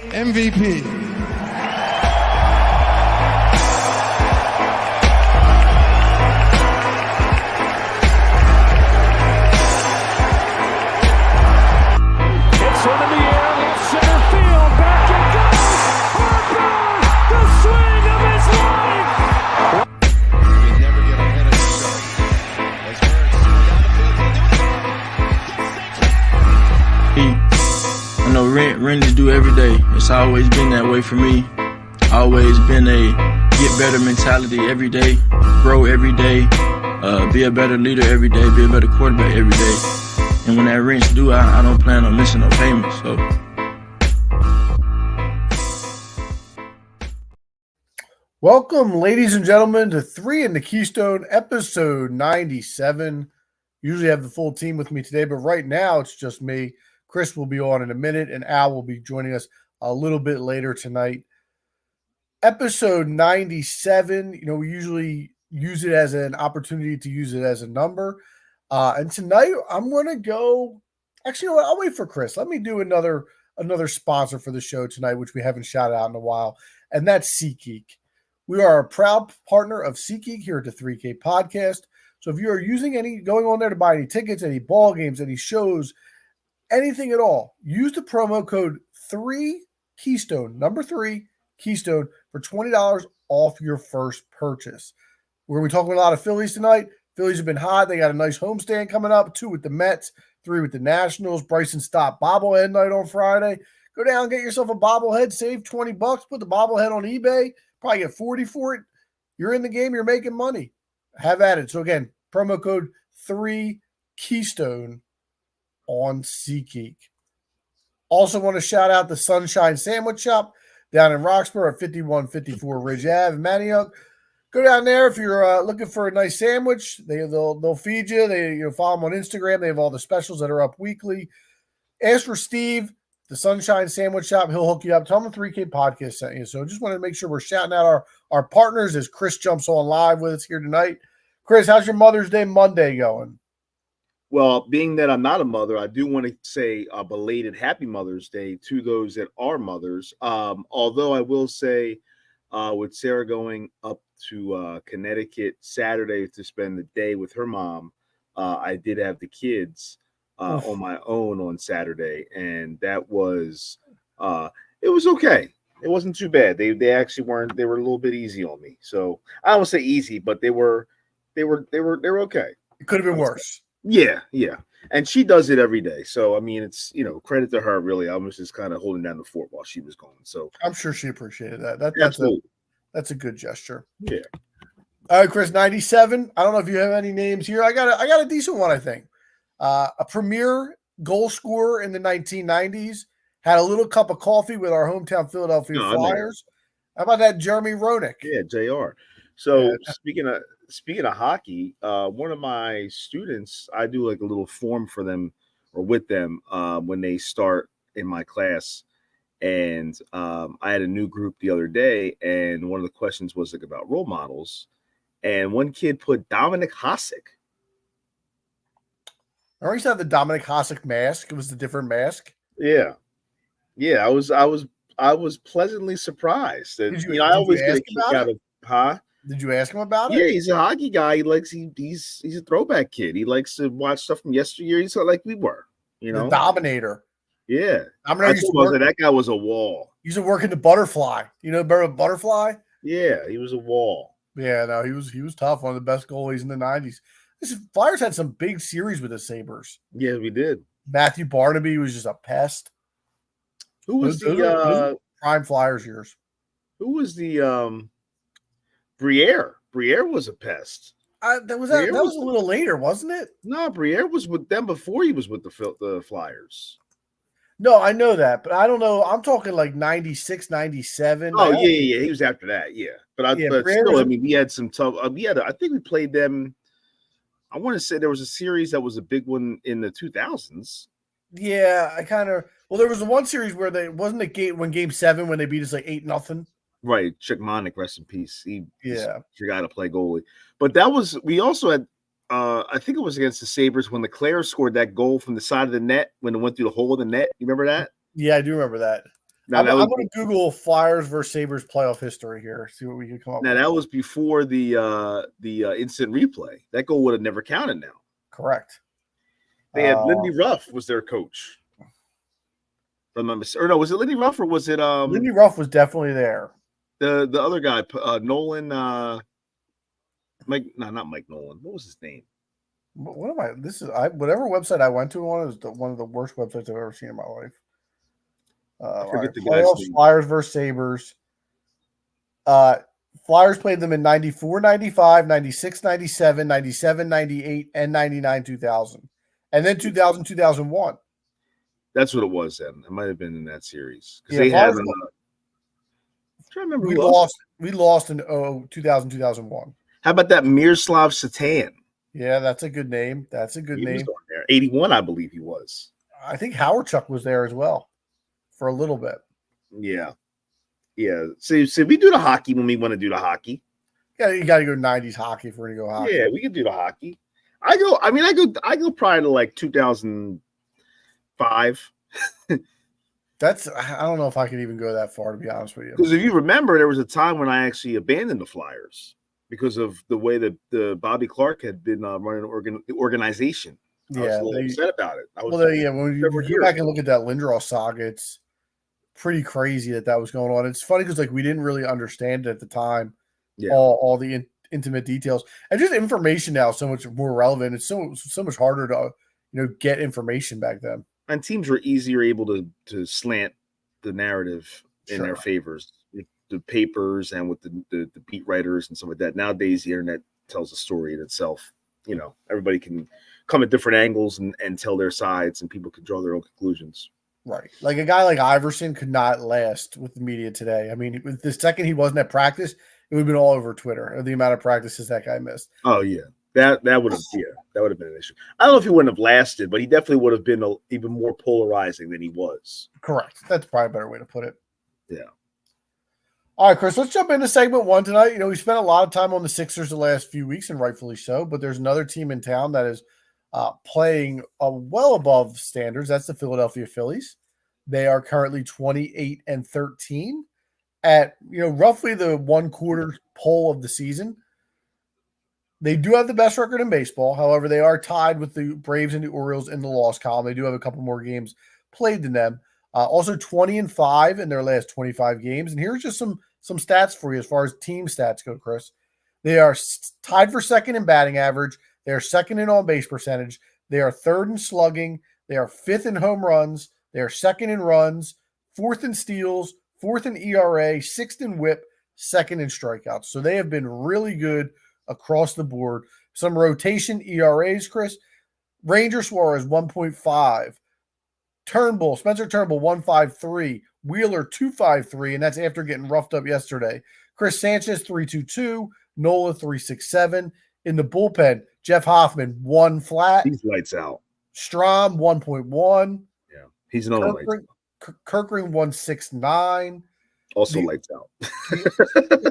MVP. It's one in the air, left center field, back it goes. Harper, the swing of his life. We never get ahead of himself. As Eric's down the field, I know Randy do every day. It's always been that way for me. Always been a get better mentality every day, grow every day, be a better leader every day, be a better quarterback every day. And when that wrench do, I don't plan on missing no payments. So. Welcome, ladies and gentlemen, to 3 in the Keystone, episode 97. Usually have the full team with me today, but right now it's just me. Chris will be on in a minute, and Al will be joining us a little bit later tonight. Episode 97, we usually use it as an opportunity to use it as a number. And tonight I'm going to go – actually, you know what? I'll wait for Chris. Let me do another sponsor for the show tonight, which we haven't shouted out in a while, and that's SeatGeek. We are a proud partner of SeatGeek here at the 3K Podcast. So if you are going on there to buy any tickets, any ball games, any shows, anything at all, use the promo code 3Keystone, number 3, Keystone, for $20 off your first purchase. We're going to be talking a lot of Phillies tonight. Phillies have been hot. They got a nice homestand coming up, 2 with the Mets, 3 with the Nationals. Bryson Stott bobblehead night on Friday. Go down and get yourself a bobblehead, save $20, put the bobblehead on eBay, probably get $40 for it. You're in the game, you're making money. Have at it. So again, promo code 3Keystone on SeatGeek. Also want to shout out the Sunshine Sandwich Shop down in Roxborough at 5154 Ridge Ave in Manioc. Go down there if you're looking for a nice sandwich. They'll feed you. They follow them on Instagram. They have all the specials that are up weekly. Ask for Steve, the Sunshine Sandwich Shop. He'll hook you up. Tell him the 3K Podcast sent you. So just wanted to make sure we're shouting out our partners as Chris jumps on live with us here tonight. Chris, how's your Mother's Day Monday going? Well, being that I'm not a mother, I do want to say a belated Happy Mother's Day to those that are mothers. Although I will say, with Sarah going up to Connecticut Saturday to spend the day with her mom, I did have the kids on my own on Saturday, and that was it was okay. It wasn't too bad. They actually weren't. They were a little bit easy on me. So I don't say easy, but they were okay. It could have been worse. Yeah. And she does it every day. So, I mean, it's, credit to her, really. I was just kind of holding down the fort while she was going. So I'm sure she appreciated that. That's a good gesture. Yeah. All right, Chris, 97. I don't know if you have any names here. I got a decent one, I think. A premier goal scorer in the 1990s, had a little cup of coffee with our hometown Philadelphia Flyers. How about that Jeremy Roenick? Yeah, JR. So Speaking of hockey, one of my students, I do like a little form for them or with them when they start in my class. And I had a new group the other day, and one of the questions was like about role models. And one kid put Dominic Hasek. I used to have the Dominic Hasek mask. It was the different mask. Yeah. I was pleasantly surprised. And, I always get a kick out of, Did you ask him about it? Yeah, he's a hockey guy. He's a throwback kid. He likes to watch stuff from yesteryear. He's like we were, The Dominator. Yeah. That guy was a wall. He used to work in the Butterfly. Remember Butterfly? Yeah, he was a wall. Yeah, no, he was tough. One of the best goalies in the 90s. Flyers had some big series with the Sabres. Yeah, we did. Matthew Barnaby was just a pest. Who was the prime Flyers years? Who was the Briere? Briere was a pest. That was a little later, wasn't it? No, Briere was with them before he was with the Flyers. No, I know that, but I don't know. I'm talking like 96, 97. Oh, yeah. He was after that, yeah. But still, we had some tough. I think we played them. I want to say there was a series that was a big one in the 2000s. Yeah, there was the one series where wasn't it when Game 7 when they beat us like 8-0. Right, Chick Monic, rest in peace. He forgot to play goalie. But we also had I think it was against the Sabres when LeClaire scored that goal from the side of the net when it went through the hole of the net. You remember that? Yeah, I do remember that. Now, I'm that was, going to Google Flyers versus Sabres playoff history here. See what we can come up now with. that was before the instant replay. That goal would have never counted now. Correct. They had Lindy Ruff was their coach. Remember? Or no, was it Lindy Ruff or was it Lindy Ruff was definitely there. the other guy, Nolan Mike, no, not Mike Nolan. What was his name? What am I? This is whatever website I went to on is one of the worst websites I've ever seen in my life. I forget the playoffs, guy's name. Flyers versus Sabres. Flyers played them in 94, 95, 96, 97, 97, 98, and 99, 2000. And then 2000, 2001. That's what it was then. It might have been in that series. Because Yeah, they had Flyers, I'm trying to remember we who else. lost in 2000, 2001. How about that Miroslav Satan? Yeah, that's a good name. That's a good He was name. on there. 81, I believe he was. I think Howard Chuck was there as well for a little bit. Yeah. Yeah. So we do the hockey when we want to do the hockey. Yeah, you got to go 90s hockey if we're going to go hockey. Yeah, we can do the hockey. I go probably to like 2005. I don't know if I could even go that far, to be honest with you. Because if you remember, there was a time when I actually abandoned the Flyers because of the way that the Bobby Clark had been running the organization. I was a little upset about it. When you go back and look at that Lindros saga, it's pretty crazy that was going on. It's funny because we didn't really understand it at the time. Yeah. All the intimate details and just information now is so much more relevant. It's so much harder to get information back then. And teams were easier able to slant the narrative in their favors with the papers and with the beat writers and stuff like that. Nowadays, the internet tells a story in itself. Everybody can come at different angles and tell their sides, and people can draw their own conclusions. Right. Like a guy like Iverson could not last with the media today. I mean, with the second he wasn't at practice, it would have been all over Twitter, the amount of practices that guy missed. Oh, yeah. That would have been an issue. I don't know if he wouldn't have lasted, but he definitely would have been even more polarizing than he was. Correct. That's probably a better way to put it. Yeah. All right, Chris, let's jump into segment one tonight. We spent a lot of time on the Sixers the last few weeks, and rightfully so, but there's another team in town that is playing well above standards. That's the Philadelphia Phillies. They are currently 28-13 at roughly the 1/4 pole of the season. They do have the best record in baseball. However, they are tied with the Braves and the Orioles in the loss column. They do have a couple more games played than them. Also 20-5 in their last 25 games. And here's just some stats for you as far as team stats go, Chris. They are tied for second in batting average. They are second in on-base percentage. They are third in slugging. They are fifth in home runs. They are second in runs, fourth in steals, fourth in ERA, sixth in whip, second in strikeouts. So they have been really good across the board. Some rotation ERAs, Chris. Ranger Suarez, 1.5. Spencer Turnbull, 1.53. Wheeler, 2.53, and that's after getting roughed up yesterday. Chris Sanchez, 3.22. Nola, 3.67. In the bullpen, Jeff Hoffman, 1 flat. He's lights out. Strom, 1.1. Yeah, he's another lights out. Kirkring, 1.69. Also lights out.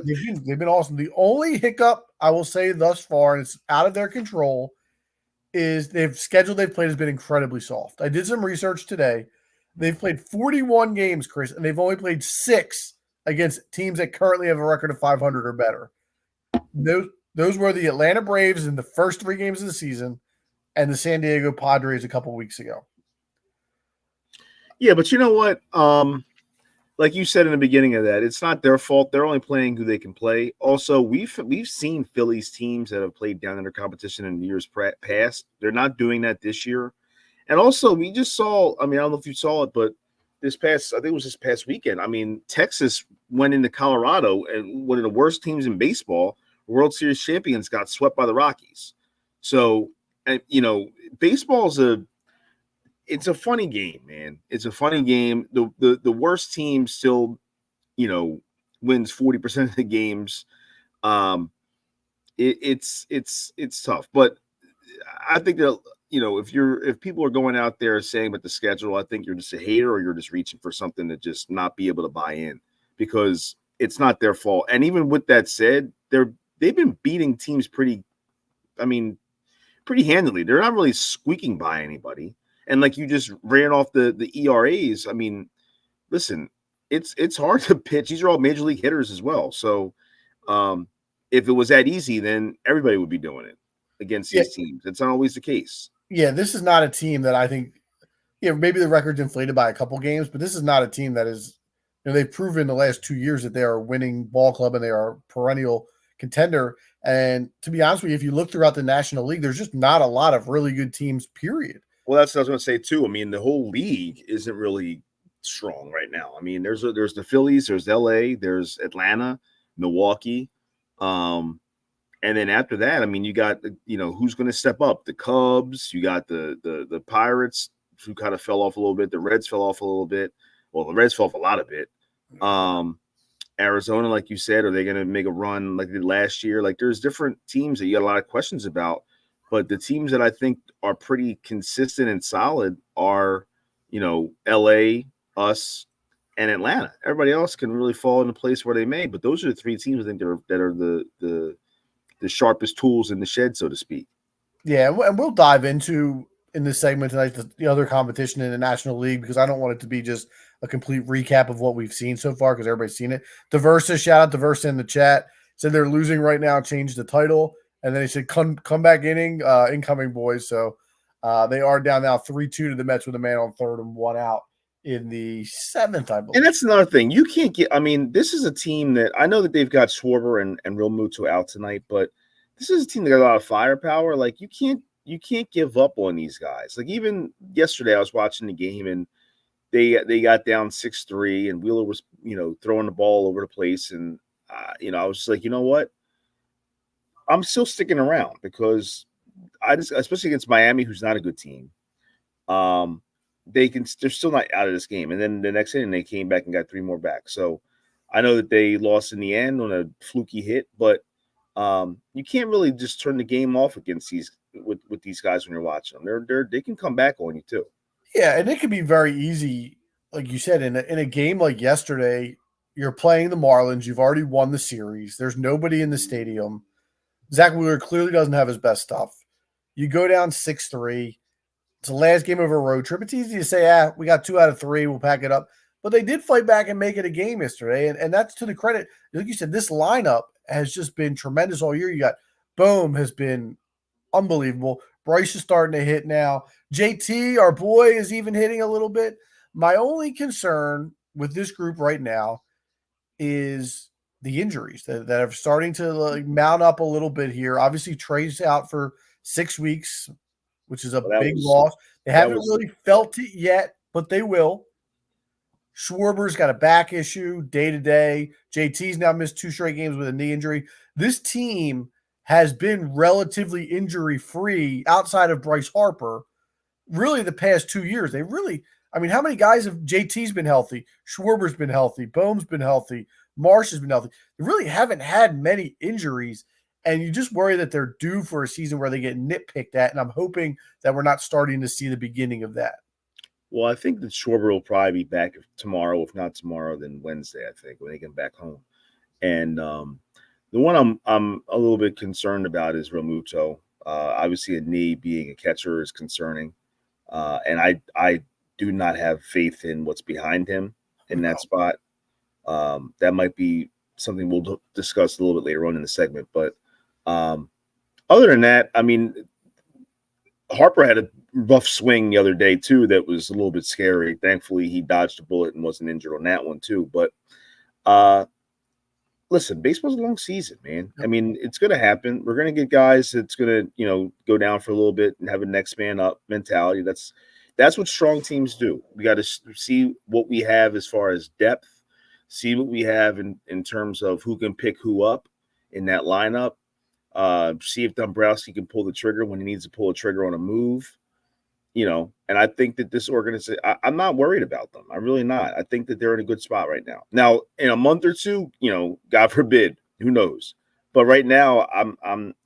They've been awesome. The only hiccup I will say thus far, and it's out of their control, is they've played has been incredibly soft. I did some research today. They've played 41 games, Chris, and they've only played 6 against teams that currently have a record of 500 or better. Those were the Atlanta Braves in the first 3 games of the season and the San Diego Padres a couple weeks ago. Yeah, but you know what? Like you said in the beginning of that, it's not their fault. They're only playing who they can play. Also, we've seen Phillies teams that have played down under competition in years past. They're not doing that this year. And also, we just saw, I don't know if you saw it, but I think it was this past weekend. Texas went into Colorado, and one of the worst teams in baseball, World Series champions, got swept by the Rockies. So, baseball's it's a funny game, man. It's a funny game. The worst team still, wins 40% of the games. It's tough, but I think that if people are going out there saying about the schedule, I think you're just a hater or you're just reaching for something to just not be able to buy in because it's not their fault. And even with that said, they've been beating teams pretty. pretty handily. They're not really squeaking by anybody. And like you just ran off the ERAs. I mean, listen, it's hard to pitch. These are all major league hitters as well. So if it was that easy, then everybody would be doing it against these teams. It's not always the case. Yeah, this is not a team that I think, maybe the record's inflated by a couple games, but this is not a team that is, they've proven the last 2 years that they are a winning ball club and they are a perennial contender. And to be honest with you, if you look throughout the National League, there's just not a lot of really good teams, period. Well, that's what I was going to say too. I mean, the whole league isn't really strong right now. I mean, there's the Phillies, there's LA, there's Atlanta, Milwaukee. And then after that, I mean, you got, who's going to step up? The Cubs, you got the Pirates, who kind of fell off a little bit. The Reds fell off a little bit. Well, the Reds fell off a lot of it. Arizona, like you said, are they going to make a run like they did last year? Like, there's different teams that you got a lot of questions about. But the teams that I think are pretty consistent and solid are, LA, us, and Atlanta. Everybody else can really fall into place where they may. But those are the three teams I think that are the sharpest tools in the shed, so to speak. Yeah, and we'll dive into in this segment tonight the other competition in the National League, because I don't want it to be just a complete recap of what we've seen so far, because everybody's seen it. Diversa, shout out Diversa in the chat, said they're losing right now, change the title. And then he said, comeback inning, incoming boys. So they are down now 3-2 to the Mets with a man on third and one out in the seventh, I believe. And that's another thing. You can't get – I mean, this is a team that – I know that they've got Schwarber and Real Muto out tonight, but this is a team that got a lot of firepower. Like, you can't give up on these guys. Like, even yesterday I was watching the game, and they got down 6-3, and Wheeler was, throwing the ball over the place. And, I was just like, you know what? I'm still sticking around because especially against Miami, who's not a good team, they're still not out of this game. And then the next inning, they came back and got 3 more back. So I know that they lost in the end on a fluky hit, but you can't really just turn the game off against with these guys when you're watching them. They can come back on you too. Yeah, and it could be very easy, like you said, in a game like yesterday. You're playing the Marlins. You've already won the series. There's nobody in the stadium. Zach Wheeler clearly doesn't have his best stuff. You go down 6-3. It's the last game of a road trip. It's easy to say, we got 2 out of 3. We'll pack it up. But they did fight back and make it a game yesterday. And that's to the credit. Like you said, this lineup has just been tremendous all year. You got Bohm has been unbelievable. Bryce is starting to hit now. JT, our boy, is even hitting a little bit. My only concern with this group right now is the injuries that are starting to mount up a little bit here. Obviously, Trey's out for 6 weeks, which is a big loss. They haven't really felt it yet, but they will. Schwarber's got a back issue day to day. JT's now missed 2 straight games with a knee injury. This team has been relatively injury-free outside of Bryce Harper really the past 2 years. How many guys have JT's been healthy? Schwarber's been healthy. Bohm's been healthy. Marsh has been healthy. They really haven't had many injuries, and you just worry that they're due for a season where they get nitpicked at, and I'm hoping that we're not starting to see the beginning of that. Well, I think that Schwarber will probably be back tomorrow. If not tomorrow, then Wednesday, I think, when they get back home. And the one I'm a little bit concerned about is Real Muto. Obviously, a knee being a catcher is concerning. And I do not have faith in what's behind him in that spot. That might be something we'll discuss a little bit later on in the segment. But other than that, I mean, Harper had a rough swing the other day, too, that was a little bit scary. Thankfully, he dodged a bullet and wasn't injured on that one, too. But listen, baseball's a long season, man. I mean, it's going to happen. We're going to get guys that's going to, go down for a little bit and have a next man up mentality. That's what strong teams do. We got to see what we have as far as depth, see what we have in terms of who can pick who up in that lineup, see if Dombrowski can pull the trigger when he needs to pull a trigger on a move, and I think that this organization, I'm not worried about them. I'm really not. I think that they're in a good spot right now. Now, in a month or two, God forbid, who knows? But right now,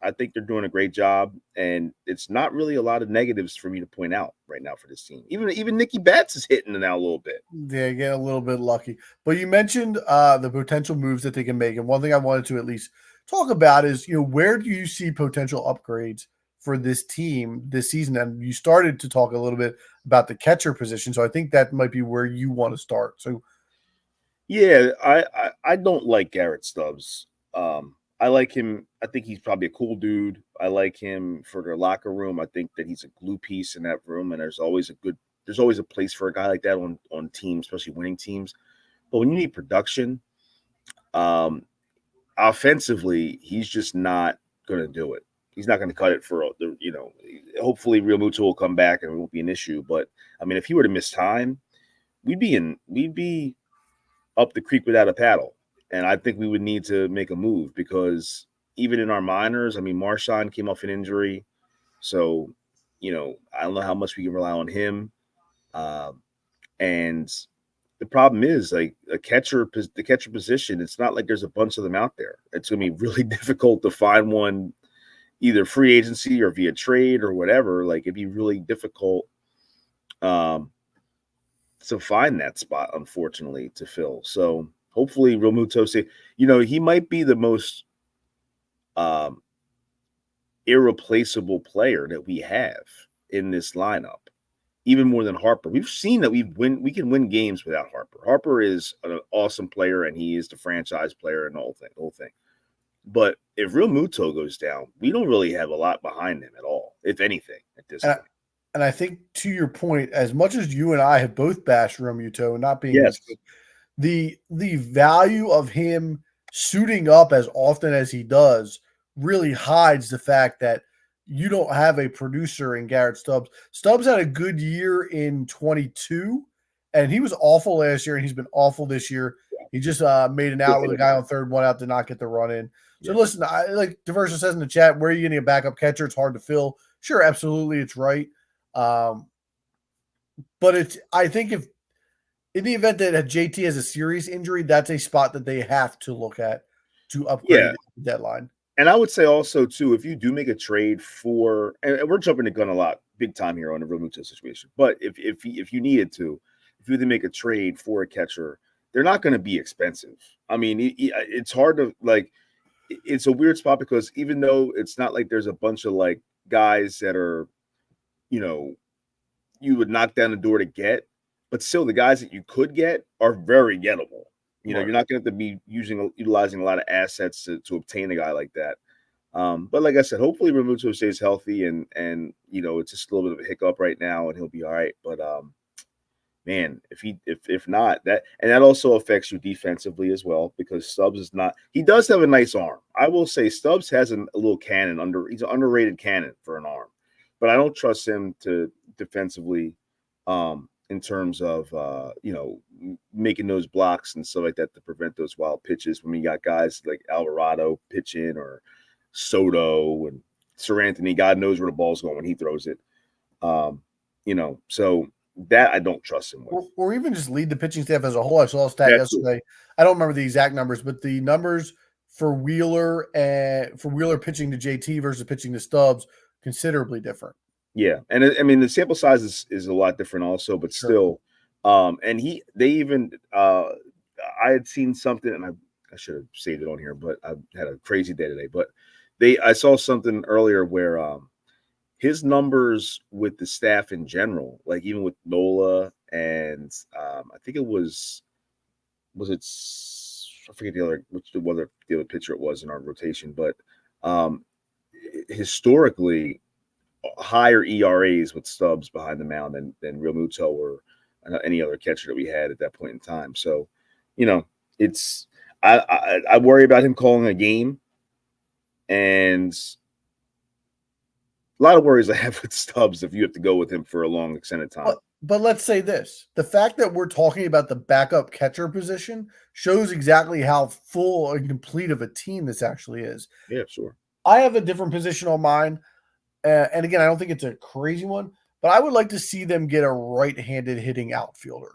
I think they're doing a great job, and it's not really a lot of negatives for me to point out right now for this team. Even Nicky Betts is hitting it now a little bit. Yeah, get a little bit lucky. But you mentioned the potential moves that they can make, and one thing I wanted to at least talk about is, where do you see potential upgrades for this team this season. And you started to talk a little bit about the catcher position, so I think that might be where you want to start. So, yeah, I don't like Garrett Stubbs. I like him. I think he's probably a cool dude. I like him for their locker room. I think that he's a glue piece in that room, and there's always a place for a guy like that on teams, especially winning teams. But when you need production, offensively, he's just not going to do it. He's not going to cut it for the, hopefully Real Muto will come back and it won't be an issue. But I mean, if he were to miss time, we'd be up the creek without a paddle. And I think we would need to make a move because even in our minors, I mean, Marshawn came off an injury. So, I don't know how much we can rely on him. And the problem is like the catcher position, it's not like there's a bunch of them out there. It's going to be really difficult to find one either free agency or via trade or whatever. Like it'd be really difficult to find that spot, unfortunately, to fill. So hopefully Romuto he might be the most irreplaceable player that we have in this lineup, even more than Harper. We've seen that we can win games without Harper. Harper is an awesome player, and he is the franchise player and the whole thing. But if Real Muto goes down, we don't really have a lot behind him at all, if anything, at this point. And I think to your point, as much as you and I have both bashed Real Muto not being the value of him suiting up as often as he does really hides the fact that you don't have a producer in Garrett Stubbs. Stubbs had a good year in 22, and he was awful last year, and he's been awful this year. He just made an out with a guy on third, one out, did not get the run in. So listen, like Diversa says in the chat, where are you getting a backup catcher? It's hard to fill. Sure, absolutely, it's right. But I think if in the event that JT has a serious injury, that's a spot that they have to look at to upgrade the deadline. And I would say also, too, if you do make a trade for – and we're jumping the gun a lot, big time here on the Real Muto situation. But if you needed to, if you had to make a trade for a catcher, they're not going to be expensive. I mean, it's hard to – like, it's a weird spot because even though it's not like there's a bunch of, like, guys that are, you would knock down the door to get, but still the guys that you could get are very gettable. You're not going to have to be utilizing a lot of assets to obtain a guy like that. But like I said, hopefully Remuto stays healthy and it's just a little bit of a hiccup right now and he'll be all right. But man, if not that, and that also affects you defensively as well because Stubbs is not. He does have a nice arm. I will say Stubbs has a little cannon he's an underrated cannon for an arm, but I don't trust him to defensively. In terms of, making those blocks and stuff like that to prevent those wild pitches when we got guys like Alvarado pitching or Soto and Sir Anthony, God knows where the ball's going when he throws it. So that I don't trust him with. Or even just lead the pitching staff as a whole. I saw a stat yesterday. I don't remember the exact numbers, but the numbers for Wheeler pitching to JT versus pitching to Stubbs considerably different. Yeah, and I mean the sample size is a lot different also, but still, and I had seen something, and I should have saved it on here, but I had a crazy day today. But I saw something earlier where his numbers with the staff in general, like even with Nola and I think it was it I forget the other pitcher it was in our rotation, but historically. Higher ERAs with Stubbs behind the mound than Real Muto or any other catcher that we had at that point in time. So, it's I worry about him calling a game, and a lot of worries I have with Stubbs if you have to go with him for a long extended time. But let's say this: the fact that we're talking about the backup catcher position shows exactly how full and complete of a team this actually is. Yeah, sure. I have a different position on mine. And again, I don't think it's a crazy one, but I would like to see them get a right-handed hitting outfielder.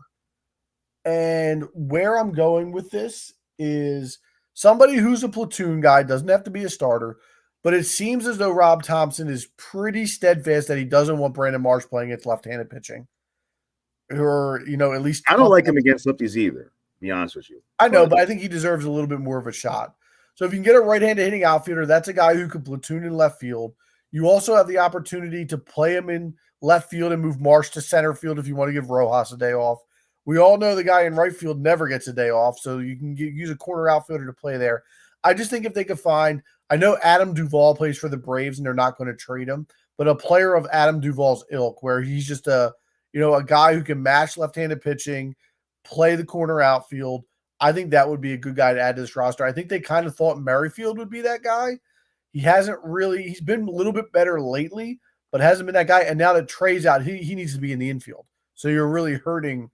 And where I'm going with this is somebody who's a platoon guy, doesn't have to be a starter, but it seems as though Rob Thompson is pretty steadfast that he doesn't want Brandon Marsh playing against left-handed pitching. Or, at least I don't like him against lefties either, to be honest with you. I know, but I think he deserves a little bit more of a shot. So if you can get a right-handed hitting outfielder, that's a guy who could platoon in left field. You also have the opportunity to play him in left field and move Marsh to center field if you want to give Rojas a day off. We all know the guy in right field never gets a day off, so you can use a corner outfielder to play there. I just think if they could find – I know Adam Duvall plays for the Braves, and they're not going to trade him, but a player of Adam Duvall's ilk where he's just a guy who can match left-handed pitching, play the corner outfield, I think that would be a good guy to add to this roster. I think they kind of thought Merrifield would be that guy. He hasn't really – he's been a little bit better lately, but hasn't been that guy. And now that Trey's out, he needs to be in the infield. So you're really hurting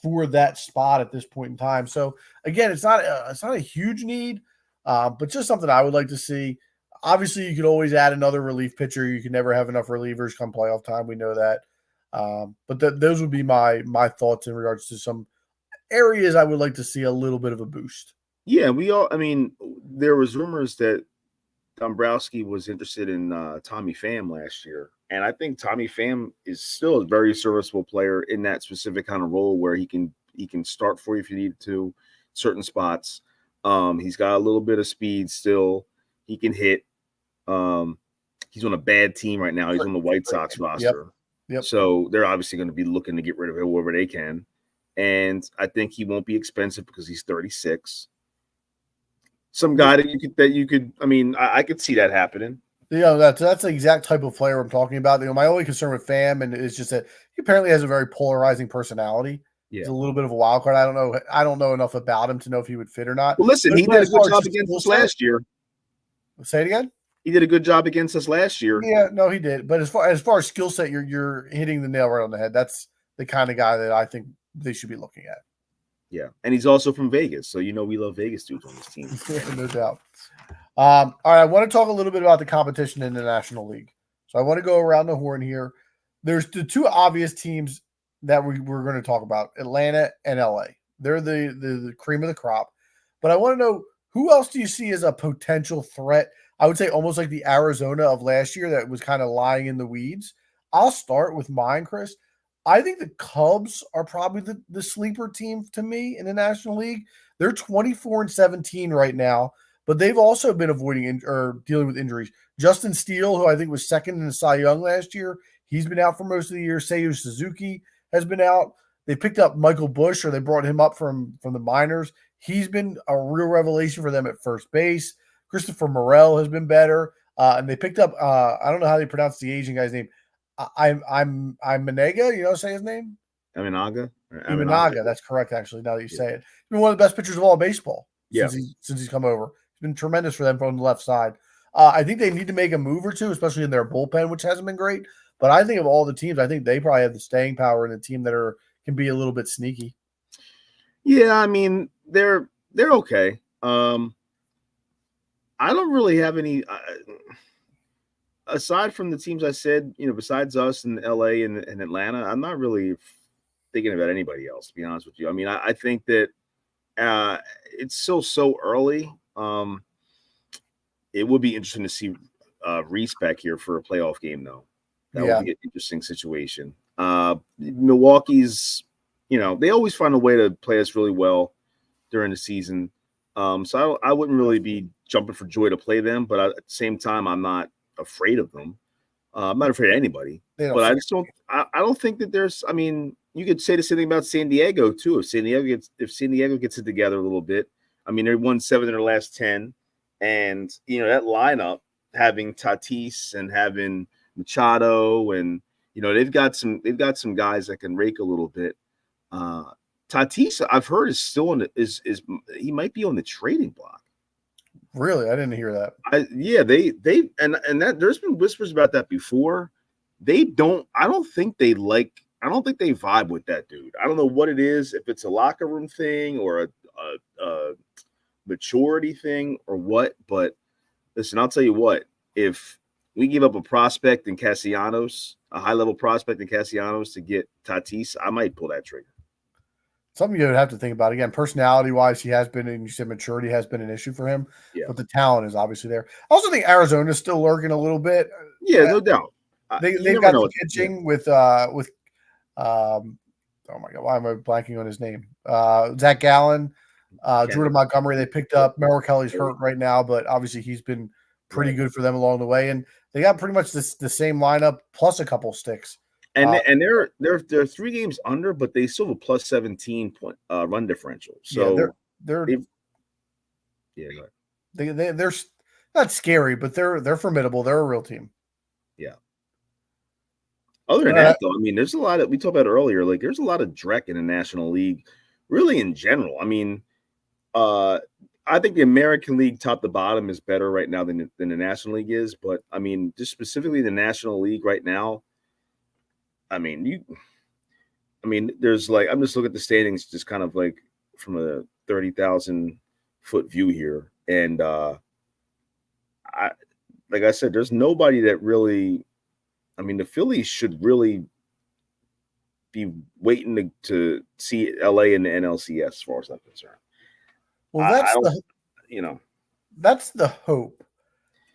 for that spot at this point in time. So, again, it's not a huge need, but just something I would like to see. Obviously, you could always add another relief pitcher. You can never have enough relievers come playoff time. We know that. But those would be my thoughts in regards to some areas I would like to see a little bit of a boost. Yeah, there was rumors that Dombrowski was interested in Tommy Pham last year. And I think Tommy Pham is still a very serviceable player in that specific kind of role where he can start for you if you need to, certain spots. He's got a little bit of speed still. He can hit. He's on a bad team right now. He's on the White Sox roster. Yep. So they're obviously going to be looking to get rid of him wherever they can. And I think he won't be expensive because he's 36. Some guy that you could. I could see that happening. That's the exact type of player I'm talking about. My only concern with Pham is just that he apparently has a very polarizing personality. Yeah. He's a little bit of a wild card. I don't know enough about him to know if he would fit or not. Well, listen, but he did a good job against us last year. Say it again. He did a good job against us last year. Yeah, no, he did. But as far as skill set, you're hitting the nail right on the head. That's the kind of guy that I think they should be looking at. Yeah, and he's also from Vegas, so we love Vegas dudes on this team. No doubt. All right, I want to talk a little bit about the competition in the National League. So I want to go around the horn here. There's the two obvious teams that we're going to talk about, Atlanta and LA. They're the cream of the crop. But I want to know, who else do you see as a potential threat? I would say almost like the Arizona of last year that was kind of lying in the weeds. I'll start with mine, Chris. I think the Cubs are probably the sleeper team to me in the National League. They're 24-17 right now, but they've also been avoiding or dealing with injuries. Justin Steele, who I think was second in the Cy Young last year, he's been out for most of the year. Seiya Suzuki has been out. They picked up Michael Busch, or they brought him up from the minors. He's been a real revelation for them at first base. Christopher Morel has been better. And they picked up, I don't know how they pronounce the Asian guy's name. I'm Manega, say his name? Aminaga. That's correct, actually, now that you say it. He's been one of the best pitchers of all baseball since he's come over. It's been tremendous for them from the left side. I think they need to make a move or two, especially in their bullpen, which hasn't been great. But I think of all the teams, I think they probably have the staying power in a team that can be a little bit sneaky. Yeah, they're okay. I don't really have any aside from the teams I said, besides us and LA and Atlanta, I'm not really thinking about anybody else, to be honest with you. I think that it's still so early. It would be interesting to see Reese back here for a playoff game, though. That would be an interesting situation. Milwaukee's, they always find a way to play us really well during the season. So I wouldn't really be jumping for joy to play them, but at the same time, I'm not afraid of them. I'm not afraid of anybody, but I just don't. I don't think that there's. You could say the same thing about San Diego too. If San Diego gets it together a little bit, they won 7 in their last 10, and that lineup having Tatis and having Machado, and they've got some guys that can rake a little bit. Tatis, I've heard, is still he might be on the trading block. Really, I didn't hear that. That there's been whispers about that before. I don't think they vibe with that dude. I don't know what it is, if it's a locker room thing or a maturity thing or what. But listen, I'll tell you what. If we give up a prospect in Castellanos, a high-level prospect in Castellanos to get Tatis, I might pull that trigger. Something you would have to think about. Again, personality-wise, he has been, and you said maturity has been an issue for him. Yeah. But the talent is obviously there. I also think Arizona's still lurking a little bit. Yeah, no doubt. They've got the pitching with oh my God, why am I blanking on his name? Zach Gallen, Jordan Montgomery. They picked up. Merrill Kelly's hurt right now, but obviously he's been pretty good for them along the way. And They got pretty much the same lineup plus a couple sticks. And they're 3 games under, but they still have a plus 17 point run differential. So yeah, they're go ahead. they're not scary, but they're formidable. They're a real team. Yeah. Other than that, though, I mean, there's a lot of we talked about earlier. Like, there's a lot of dreck in the National League, really in general. I mean, I think the American League, top to bottom, is better right now than the National League is. But I mean, just specifically the National League right now. I mean, there's like I'm just looking at the standings, just kind of like from a 30,000-foot view here, and like I said, there's nobody that really. I mean, the Phillies should really be waiting to see LA in the NLCS, as far as I'm concerned. Well, that's the hope.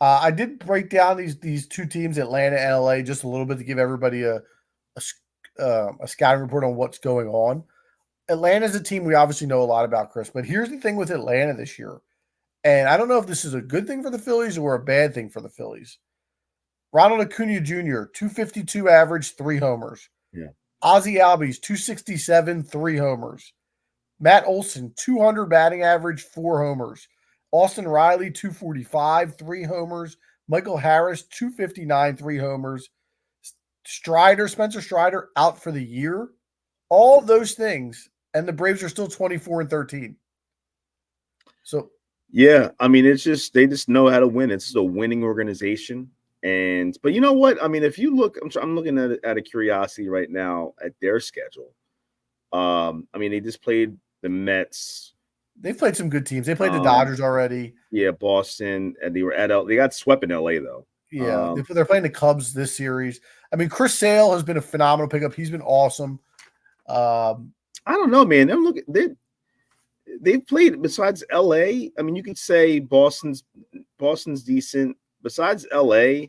I did break down these two teams, Atlanta and LA, just a little bit to give everybody a scouting report on what's going on. Atlanta is a team we obviously know a lot about, Chris. But here's the thing with Atlanta this year, and I don't know if this is a good thing for the Phillies or a bad thing for the Phillies. Ronald Acuna Jr., 252 average, 3 homers. Yeah. Ozzie Albies, 267, 3 homers. Matt Olson, 200 batting average, 4 homers. Austin Riley, 245, 3 homers. Michael Harris, 259, 3 homers. Spencer Strider, out for the year. All of those things, and the Braves are still 24-13. So, yeah, I mean, it's just they just know how to win. It's a winning organization. But you know what? I mean, if you look, I'm looking at a curiosity right now at their schedule. I mean, they just played the Mets. They've played some good teams. They played the Dodgers already. Yeah, Boston, and they were at They got swept in LA though. Yeah, they're playing the Cubs this series. I mean, Chris Sale has been a phenomenal pickup. He's been awesome. I don't know, man. They've played besides LA. I mean, you could say Boston's decent. Besides LA,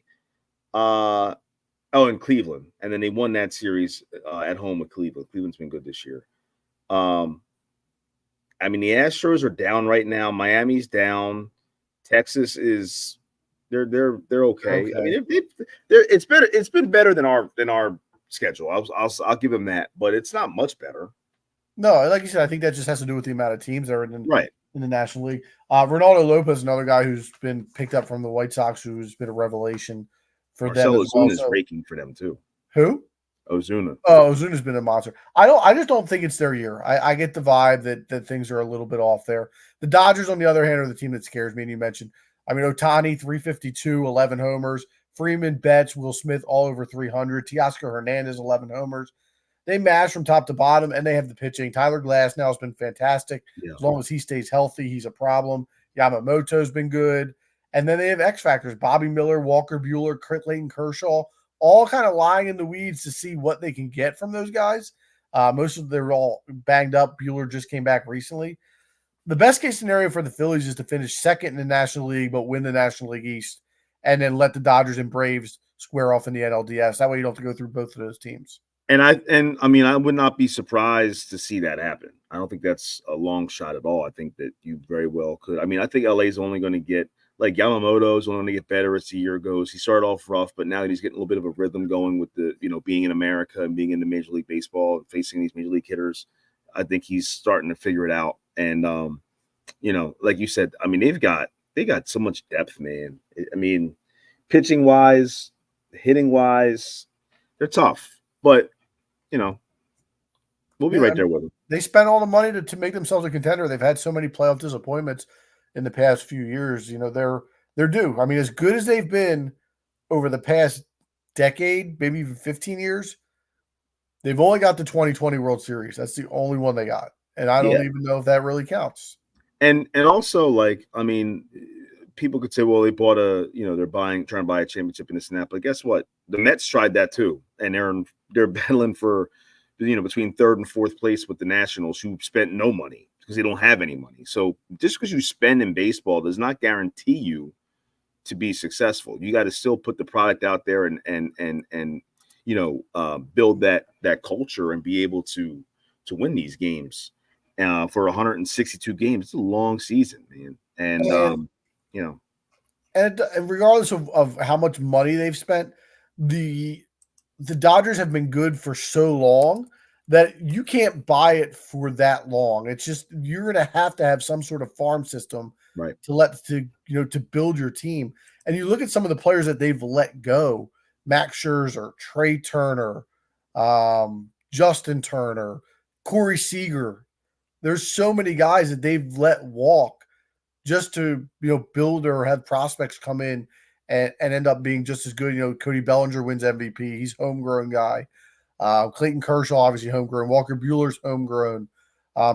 and Cleveland, and then they won that series at home with Cleveland. Cleveland's been good this year. I mean, the Astros are down right now. Miami's down. Texas is they're okay. I mean, it's better. It's been better than our schedule. I'll give them that, but it's not much better. No, like you said, I think that just has to do with the amount of teams that are in the National League. Ronaldo Lopez, another guy who's been picked up from the White Sox, who's been a revelation for them. Ozuna's raking for them too. Who? Ozuna. Oh, Ozuna's been a monster. I just don't think it's their year. I get the vibe that things are a little bit off there. The Dodgers, on the other hand, are the team that scares me. And you mentioned, I mean, Ohtani, 352, 11 homers. Freeman, Betts, Will Smith, all over 300. Teoscar Hernandez, 11 homers. They mash from top to bottom, and they have the pitching. Tyler Glasnow has been fantastic. Yeah. As long as he stays healthy, he's a problem. Yamamoto's been good. And then they have X factors: Bobby Miller, Walker Buehler, Clayton Kershaw, all kind of lying in the weeds to see what they can get from those guys. Most of them are all banged up. Buehler just came back recently. The best case scenario for the Phillies is to finish second in the National League, but win the National League East, and then let the Dodgers and Braves square off in the NLDS. That way you don't have to go through both of those teams. And I mean, I would not be surprised to see that happen. I don't think that's a long shot at all. I think that you very well could. I mean, I think LA is only going to get, like, Yamamoto's only going to get better as the year goes. He started off rough, but now he's getting a little bit of a rhythm going with the, being in America and being in the Major League Baseball and facing these Major League hitters. I think he's starting to figure it out. And like you said, I mean, they got so much depth, man. I mean, pitching wise, hitting wise, they're tough, but we'll be right there with them. They spent all the money to make themselves a contender. They've had so many playoff disappointments in the past few years. They're due. I mean, as good as they've been over the past decade, maybe even 15 years, they've only got the 2020 World Series. That's the only one they got. And I don't even know if that really counts. And also, like, I mean, people could say, well, they bought they're trying to buy a championship in the snap. But guess what? The Mets tried that too. And they're battling for, between third and fourth place with the Nationals, who spent no money because they don't have any money. So just because you spend in baseball does not guarantee you to be successful. You got to still put the product out there and build that culture and be able to win these games. For 162 games, it's a long season, man. And And regardless of how much money they've spent, the Dodgers have been good for so long that you can't buy it for that long. It's just you're going to have some sort of farm system Right. to build your team. And you look at some of the players that they've let go: Max Scherzer, Trey Turner, Justin Turner, Corey Seager. There's so many guys that they've let walk just to build or have prospects come in and end up being just as good. Cody Bellinger wins MVP. He's a homegrown guy. Clayton Kershaw, obviously homegrown. Walker Buehler's homegrown.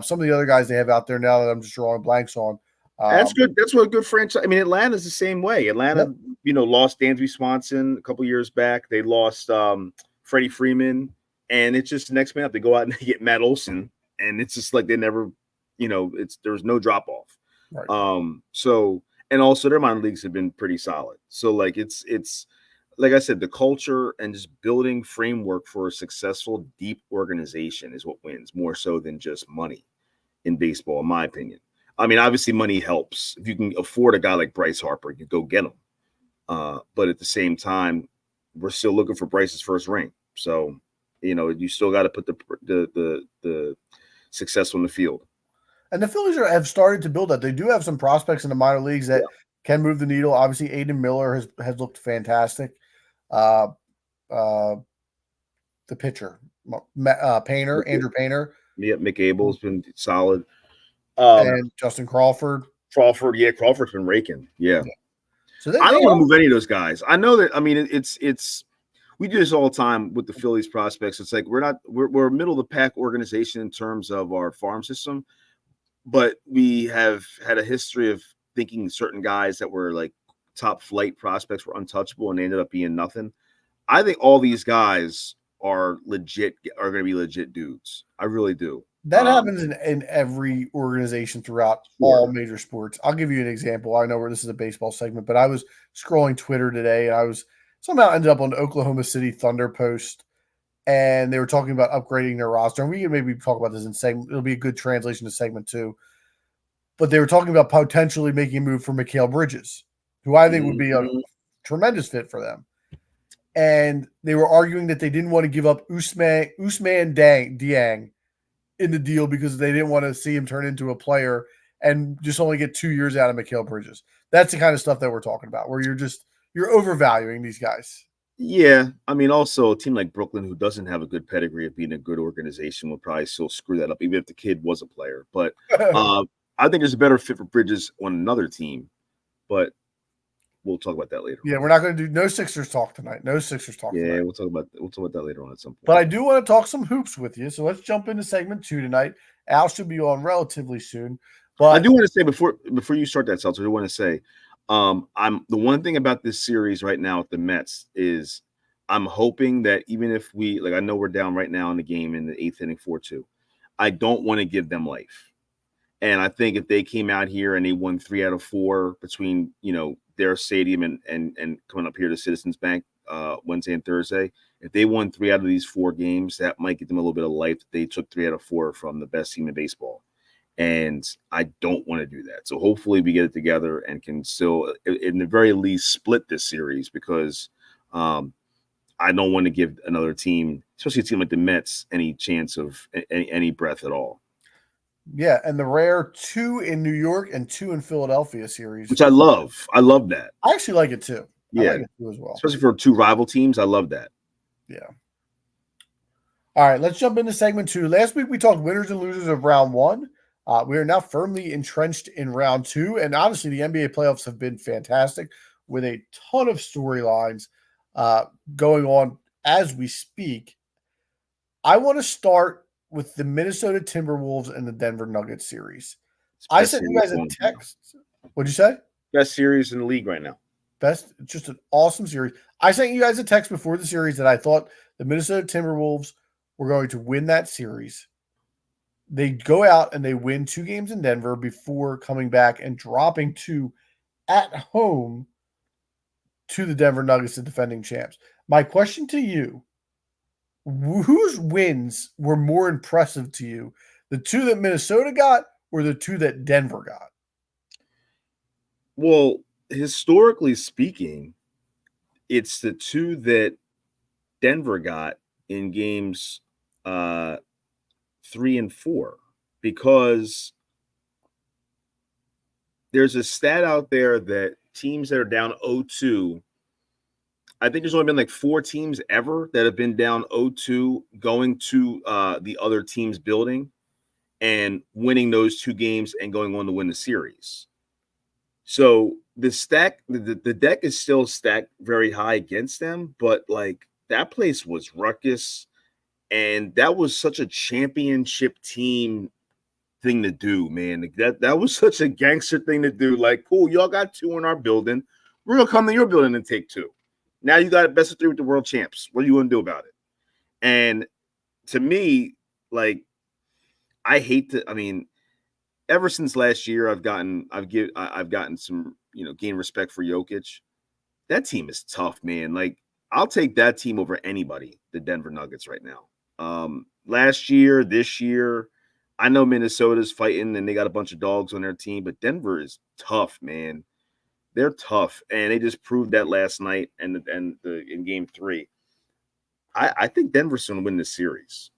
Some of the other guys they have out there now that I'm just drawing blanks on. That's good. That's what a good franchise. I mean, Atlanta's the same way. Atlanta, Yep. Lost Dansby Swanson a couple years back. They lost Freddie Freeman, and it's just the next man up. They go out and they get Matt Olson, and it's just like they never, there's no drop off. Right. So, and also their minor leagues have been pretty solid. So like it's like I said, the culture and just building framework for a successful, deep organization is what wins more so than just money in baseball, in my opinion. I mean, obviously money helps. If you can afford a guy like Bryce Harper, you go get him. But at the same time, we're still looking for Bryce's first ring. So, you still got to put the success on the field. And the Phillies have started to build that. They do have some prospects in the minor leagues that can move the needle. Obviously, Aiden Miller has looked fantastic. The pitcher, Painter, Andrew Painter. Yeah, Mick Abel's been solid. And Justin Crawford. Crawford's been raking. Yeah. So I don't want to move any of those guys. I know that. I mean, it's we do this all the time with the Phillies prospects. It's like we're a middle of the pack organization in terms of our farm system, but we have had a history of thinking certain guys that were like top flight prospects were untouchable, and they ended up being nothing. I think all these guys are going to be legit dudes. I really do. That happens in every organization throughout all major sports. I'll give you an example. I know where this is a baseball segment, but I was scrolling Twitter today, and I was somehow ended up on the Oklahoma City Thunder post, and they were talking about upgrading their roster. And we can maybe talk about this in segment. It'll be a good translation to segment 2. But they were talking about potentially making a move for Mikal Bridges, who I think would be a tremendous fit for them. And they were arguing that they didn't want to give up Usman Dieng in the deal because they didn't want to see him turn into a player and just only get 2 years out of Mikal Bridges. That's the kind of stuff that we're talking about, where you're overvaluing these guys. Yeah. I mean, also a team like Brooklyn, who doesn't have a good pedigree of being a good organization, will probably still screw that up, even if the kid was a player. But I think there's a better fit for Bridges on another team, but we'll talk about that later. Yeah, we're not going to do no Sixers talk tonight. No Sixers talk tonight. Yeah, we'll talk about that later on at some point. But I do want to talk some hoops with you, so let's jump into segment 2 tonight. Al should be on relatively soon. But I do want to say before you start that, Seltzer, I do want to say I'm the one thing about this series right now with the Mets is I'm hoping that even if I know we're down right now in the game in the 8th inning 4-2, I don't want to give them life. And I think if they came out here and they won 3 out of 4 between, their stadium and coming up here to Citizens Bank Wednesday and Thursday, if they won 3 out of these 4 games, that might give them a little bit of life. They took 3 out of 4 from the best team in baseball. And I don't want to do that. So hopefully we get it together and can still, in the very least, split this series, because I don't want to give another team, especially a team like the Mets, any chance of any breath at all. Yeah, and the rare 2 in New York and 2 in Philadelphia series, which I love. I love that. I actually like it too. Yeah, I like it too as well, especially for 2 rival teams. I love that. Yeah. All right, let's jump into segment 2. Last week we talked winners and losers of round 1. We are now firmly entrenched in round 2, and honestly, the NBA playoffs have been fantastic with a ton of storylines going on as we speak. I want to start with the Minnesota Timberwolves and the Denver Nuggets series. I sent you guys a text. What'd you say? Best series in the league right now. Just an awesome series. I sent you guys a text before the series that I thought the Minnesota Timberwolves were going to win that series. They go out and they win 2 games in Denver before coming back and dropping 2 at home to the Denver Nuggets, the defending champs. My question to you, whose wins were more impressive to you? The 2 that Minnesota got or the 2 that Denver got? Well, historically speaking, it's the two that Denver got in games 3 and 4, because there's a stat out there that teams that are down 0-2, I think there's only been like 4 teams ever that have been down 0-2 going to the other team's building and winning those 2 games and going on to win the series. So the deck is still stacked very high against them, but like that place was ruckus, and that was such a championship team thing to do, man. That was such a gangster thing to do. Like, cool, y'all got 2 in our building. We're gonna come to your building and take 2. Now you got a best of 3 with the world champs. What are you gonna do about it? And to me, like, I hate to. I mean, ever since last year, I've gotten some, gain respect for Jokic. That team is tough, man. Like, I'll take that team over anybody, the Denver Nuggets right now. Last year, this year, I know Minnesota's fighting and they got a bunch of dogs on their team, but Denver is tough, man. They're tough, and they just proved that last night and in Game 3. I think Denver's going to win this series.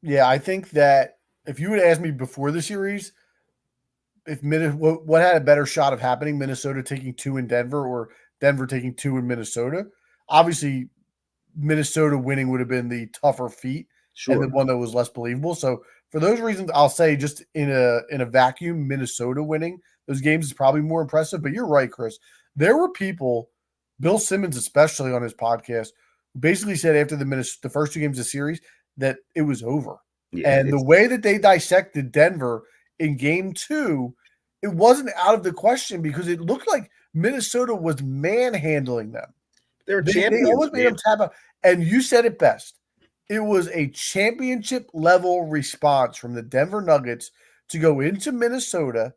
Yeah, I think that if you would ask me before the series, what had a better shot of happening, Minnesota taking 2 in Denver or Denver taking 2 in Minnesota, obviously Minnesota winning would have been the tougher feat, Sure. and the one that was less believable. So for those reasons, I'll say just in a vacuum, Minnesota winning those games is probably more impressive. But you're right, Chris. There were people, Bill Simmons especially on his podcast, who basically said after the first 2 games of the series that it was over. Yeah, and the way that they dissected Denver in Game 2, it wasn't out of the question because it looked like Minnesota was manhandling them. they're They champions. almost made Man. them tap out. And you said it best. It was a championship level response from the Denver Nuggets to go into Minnesota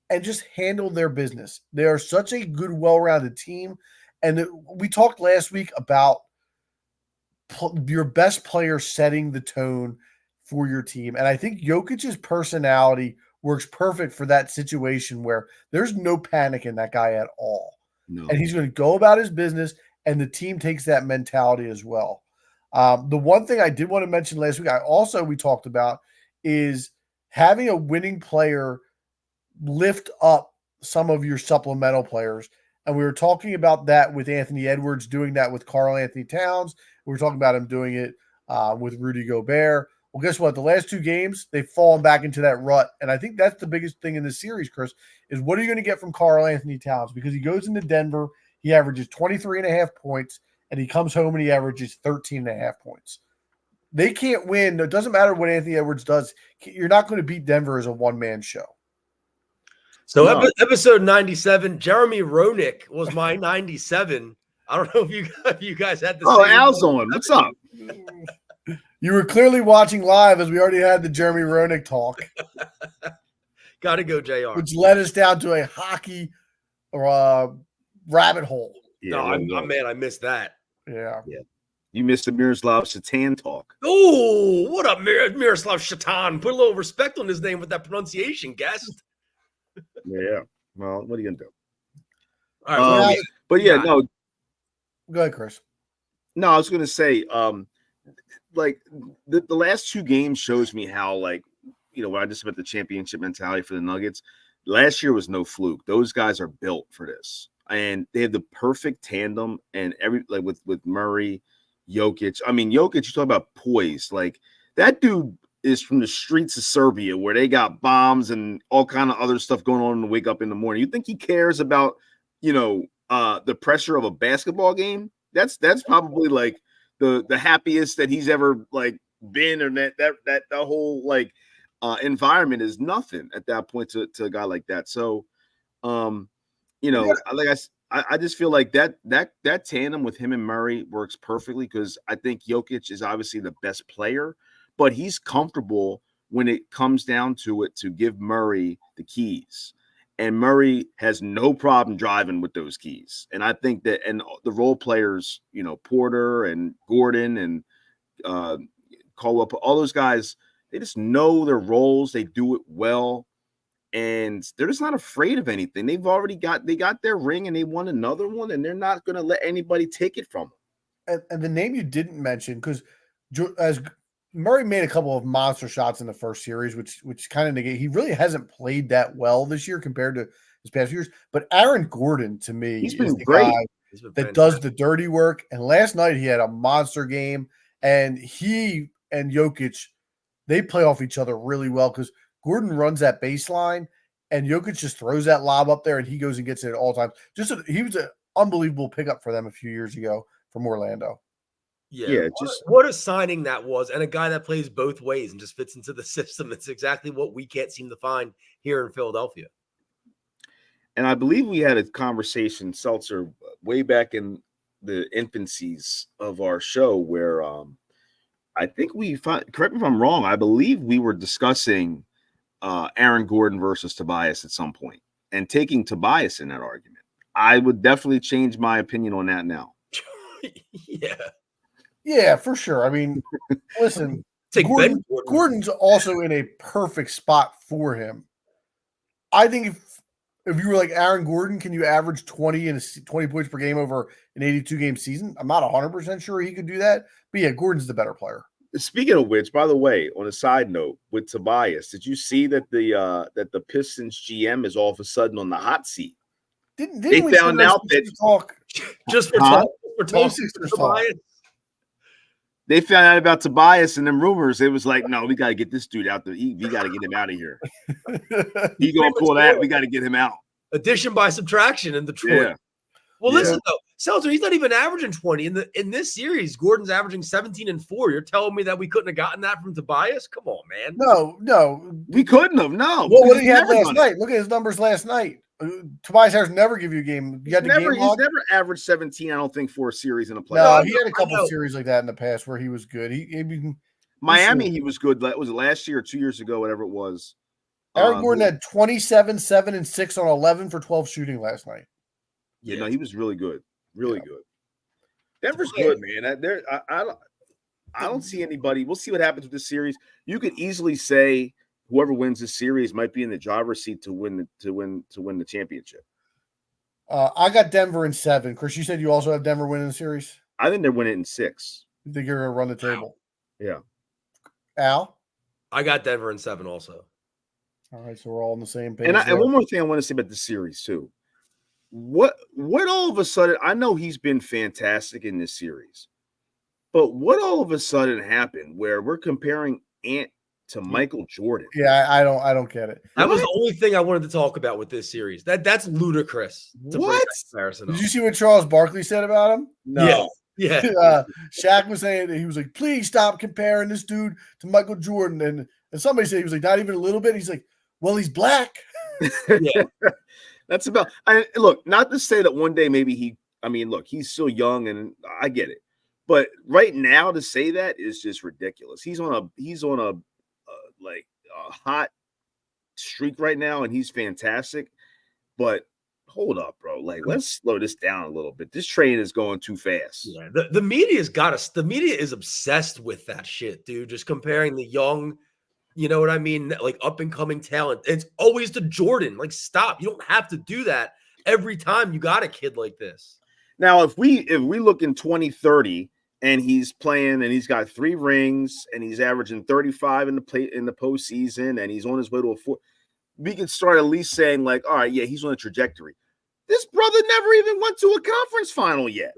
and just handle their business. They are such a good, well-rounded team. And we talked last week about your best player setting the tone for your team. And I think Jokic's personality works perfect for that situation where there's no panic in that guy at all. No. And he's going to go about his business, and the team takes that mentality as well. The one thing I did want to mention last week, we talked about is having a winning player lift up some of your supplemental players. And we were talking about that with Anthony Edwards, doing that with Karl Anthony Towns. We were talking about him doing it with Rudy Gobert. Well, guess what? The last 2 games, they've fallen back into that rut. And I think that's the biggest thing in this series, Chris, is what are you going to get from Karl Anthony Towns? Because he goes into Denver, he averages 23.5 points, and he comes home and he averages 13.5 points. They can't win. It doesn't matter what Anthony Edwards does. You're not going to beat Denver as a one-man show. So episode 97, Jeremy Roenick was my 97. I don't know if you guys had the same. Al's on. What's up? You were clearly watching live as we already had the Jeremy Roenick talk. Got to go, JR. Which led us down to a hockey rabbit hole. Yeah, no, I'm mad I missed that. Yeah. You missed the Miroslav Satan talk. Oh, what up, Miroslav Satan? Put a little respect on his name with that pronunciation, guest. Yeah. Well, what are you going to do? All right. But yeah, no. Go ahead, Chris. No, I was going to say, like the last 2 games shows me how, like, when I just about the championship mentality for the Nuggets, last year was no fluke. Those guys are built for this, and they have the perfect tandem and with Murray, Jokic. I mean, Jokic, you talk about poise. Like, that dude is from the streets of Serbia where they got bombs and all kind of other stuff going on to wake up in the morning. You think he cares about, the pressure of a basketball game? That's probably like the happiest that he's ever like been, or that the whole like environment is nothing at that point to a guy like that. So, I just feel like that tandem with him and Murray works perfectly, because I think Jokic is obviously the best player, but he's comfortable when it comes down to it to give Murray the keys. And Murray has no problem driving with those keys. And I think that, and the role players, Porter and Gordon and Caldwell, all those guys, they just know their roles. They do it well. and they're just not afraid of anything. They got their ring, and they won another one, and they're not going to let anybody take it from them. And the name you didn't mention, because as Murray made a couple of monster shots in the first series, which kind of negate. He really hasn't played that well this year compared to his past years. But Aaron Gordon, to me, He's is been the great. guy that does the dirty work. And last night he had a monster game, and he and Jokic, they play off each other really well because Gordon runs that baseline, and Jokic just throws that lob up there, and he goes and gets it at all times. He was an unbelievable pickup for them a few years ago from Orlando. Yeah, what a signing that was, and a guy that plays both ways and just fits into the system. It's exactly what we can't seem to find here in Philadelphia. And I believe we had a conversation, Seltzer, way back in the infancies of our show where I think correct me if I'm wrong, I believe we were discussing Aaron Gordon versus Tobias at some point and taking Tobias in that argument. I would definitely change my opinion on that now. Yeah, for sure. I mean, listen, Gordon's also in a perfect spot for him. I think if you were like Aaron Gordon, can you average 20 points per game over an 82-game season? I'm not 100% sure he could do that. But yeah, Gordon's the better player. Speaking of which, by the way, on a side note with Tobias, did you see that the Pistons GM is all of a sudden on the hot seat? Didn't they found out that talk just for talk Tobias. They found out about Tobias and them rumors. It was like, no, we got to get this dude out there. We got to get him out of here. He gonna pull that. We got to get him out. Addition by subtraction in Detroit. Yeah. Well, listen though, Seltzer, he's not even averaging 20 in this series. Gordon's averaging 17 and 4. You're telling me that we couldn't have gotten that from Tobias? Come on, man. No, we couldn't have. No. Well, what did he have last night? Look at his numbers last night. Tobias Harris never give you a game. He's never averaged 17, I don't think, for a series in a playoff. No, he had a couple of series like that in the past where he was good. Miami, he was good. Was it last year or 2 years ago, whatever it was? Aaron Gordon had 27, 7, and 6 on 11 for 12 shooting last night. Yeah, no, he was really good. Really good. Denver's good, man. I don't see anybody. We'll see what happens with this series. You could easily say whoever wins this series might be in the driver's seat to win the championship. I got Denver in 7. Chris, you said you also have Denver winning the series? I think they're winning in 6. You think you're going to run the table? Yeah. Al? I got Denver in 7 also. All right, so we're all on the same page. And one more thing I want to say about the series, too. What all of a sudden, I know he's been fantastic in this series, but what all of a sudden happened where we're comparing Ant to Michael Jordan? Yeah, I don't get it. That was the only thing I wanted to talk about with this series. That's ludicrous. What? Did you see what Charles Barkley said about him? No. Yeah. Shaq was saying that he was like, please stop comparing this dude to Michael Jordan. And somebody said he was like, not even a little bit. He's like, well, he's black. Yeah. That's about look, not to say that one day maybe he's still young and I get it. But right now to say that is just ridiculous. He's on a hot streak right now and he's fantastic. But hold up, bro. Like, let's slow this down a little bit. This train is going too fast. Yeah, the media's got us. The media is obsessed with that shit, dude. Just comparing the young, you know what I mean? Like up and coming talent. It's always to Jordan. Like, stop. You don't have to do that every time you got a kid like this. Now, if we look in 2030 and he's playing and he's got 3 rings and he's averaging 35 in the postseason and he's on his way to a 4, we can start at least saying like, all right, yeah, he's on a trajectory. This brother never even went to a conference final yet.